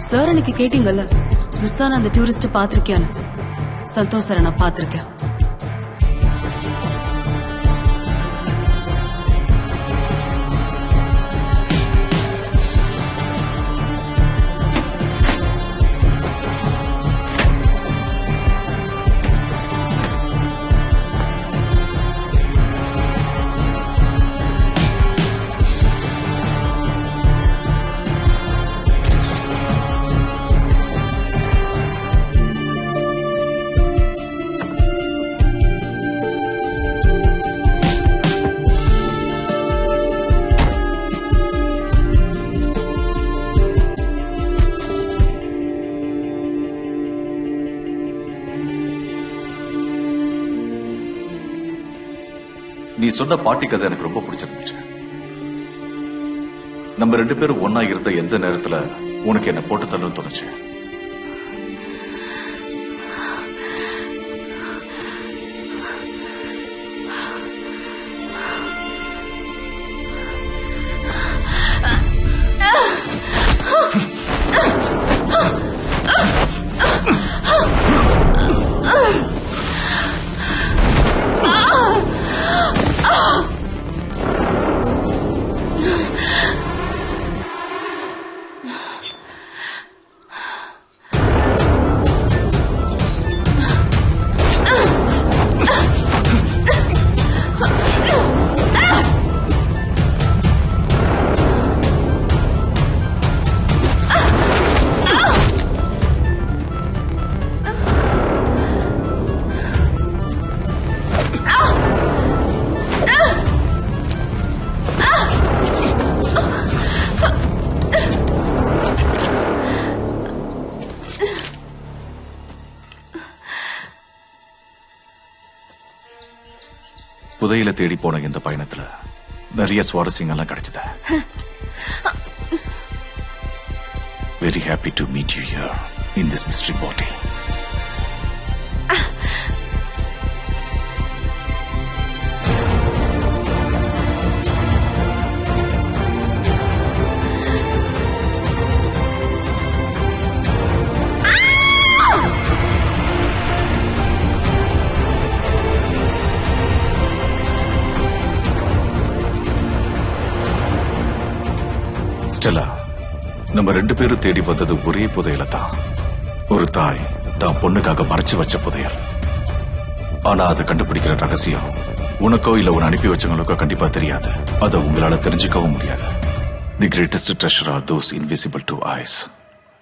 சார் அன்னைக்கு கேட்டீங்கல்ல மிஸ் ஆன அந்த டூரிஸ்ட் பாத்திருக்கியான்னு. சந்தோஷ் சார் நான் பாத்திருக்கேன். நீ சொன்ன பாட்டி கதை எனக்கு ரொம்ப பிடிச்சிருந்துச்சு. நம்ம 2 பேரும் ஒன்னா இருந்த எந்த நேரத்துல உனக்கு என்ன போட்டு தள்ளு தோணுச்சு. புதையில தேடி போன இந்த பயணத்துல நிறைய சுவாரஸ்யங்கள்லாம் கிடைச்சது. Very happy to meet you here in this mystery பாட்டி. ஸ்டெல்லா, நம்ம 2 பேரும் தேடி வந்தது ஒரே புதையல தான். ஒரு தாய் தான் பொண்ணுக்காக மறைச்சு வச்ச புதையல். ஆனா அதை கண்டுபிடிக்கிற ரகசியம் உனக்கோ இல்ல உன்னை அனுப்பி வச்சவங்களுக்கோ கண்டிப்பா தெரியாது. அதை உங்களால தெரிஞ்சுக்கவும் முடியாது. The greatest treasure are those invisible to eyes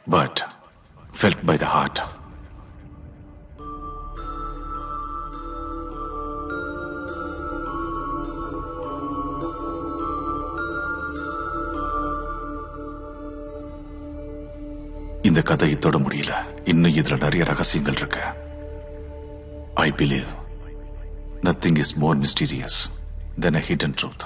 but felt by the heart. இந்த கதை இதோட முடியல. இன்னும் இதுல நிறைய ரகசியங்கள் இருக்கு. I believe nothing is more mysterious than a hidden truth.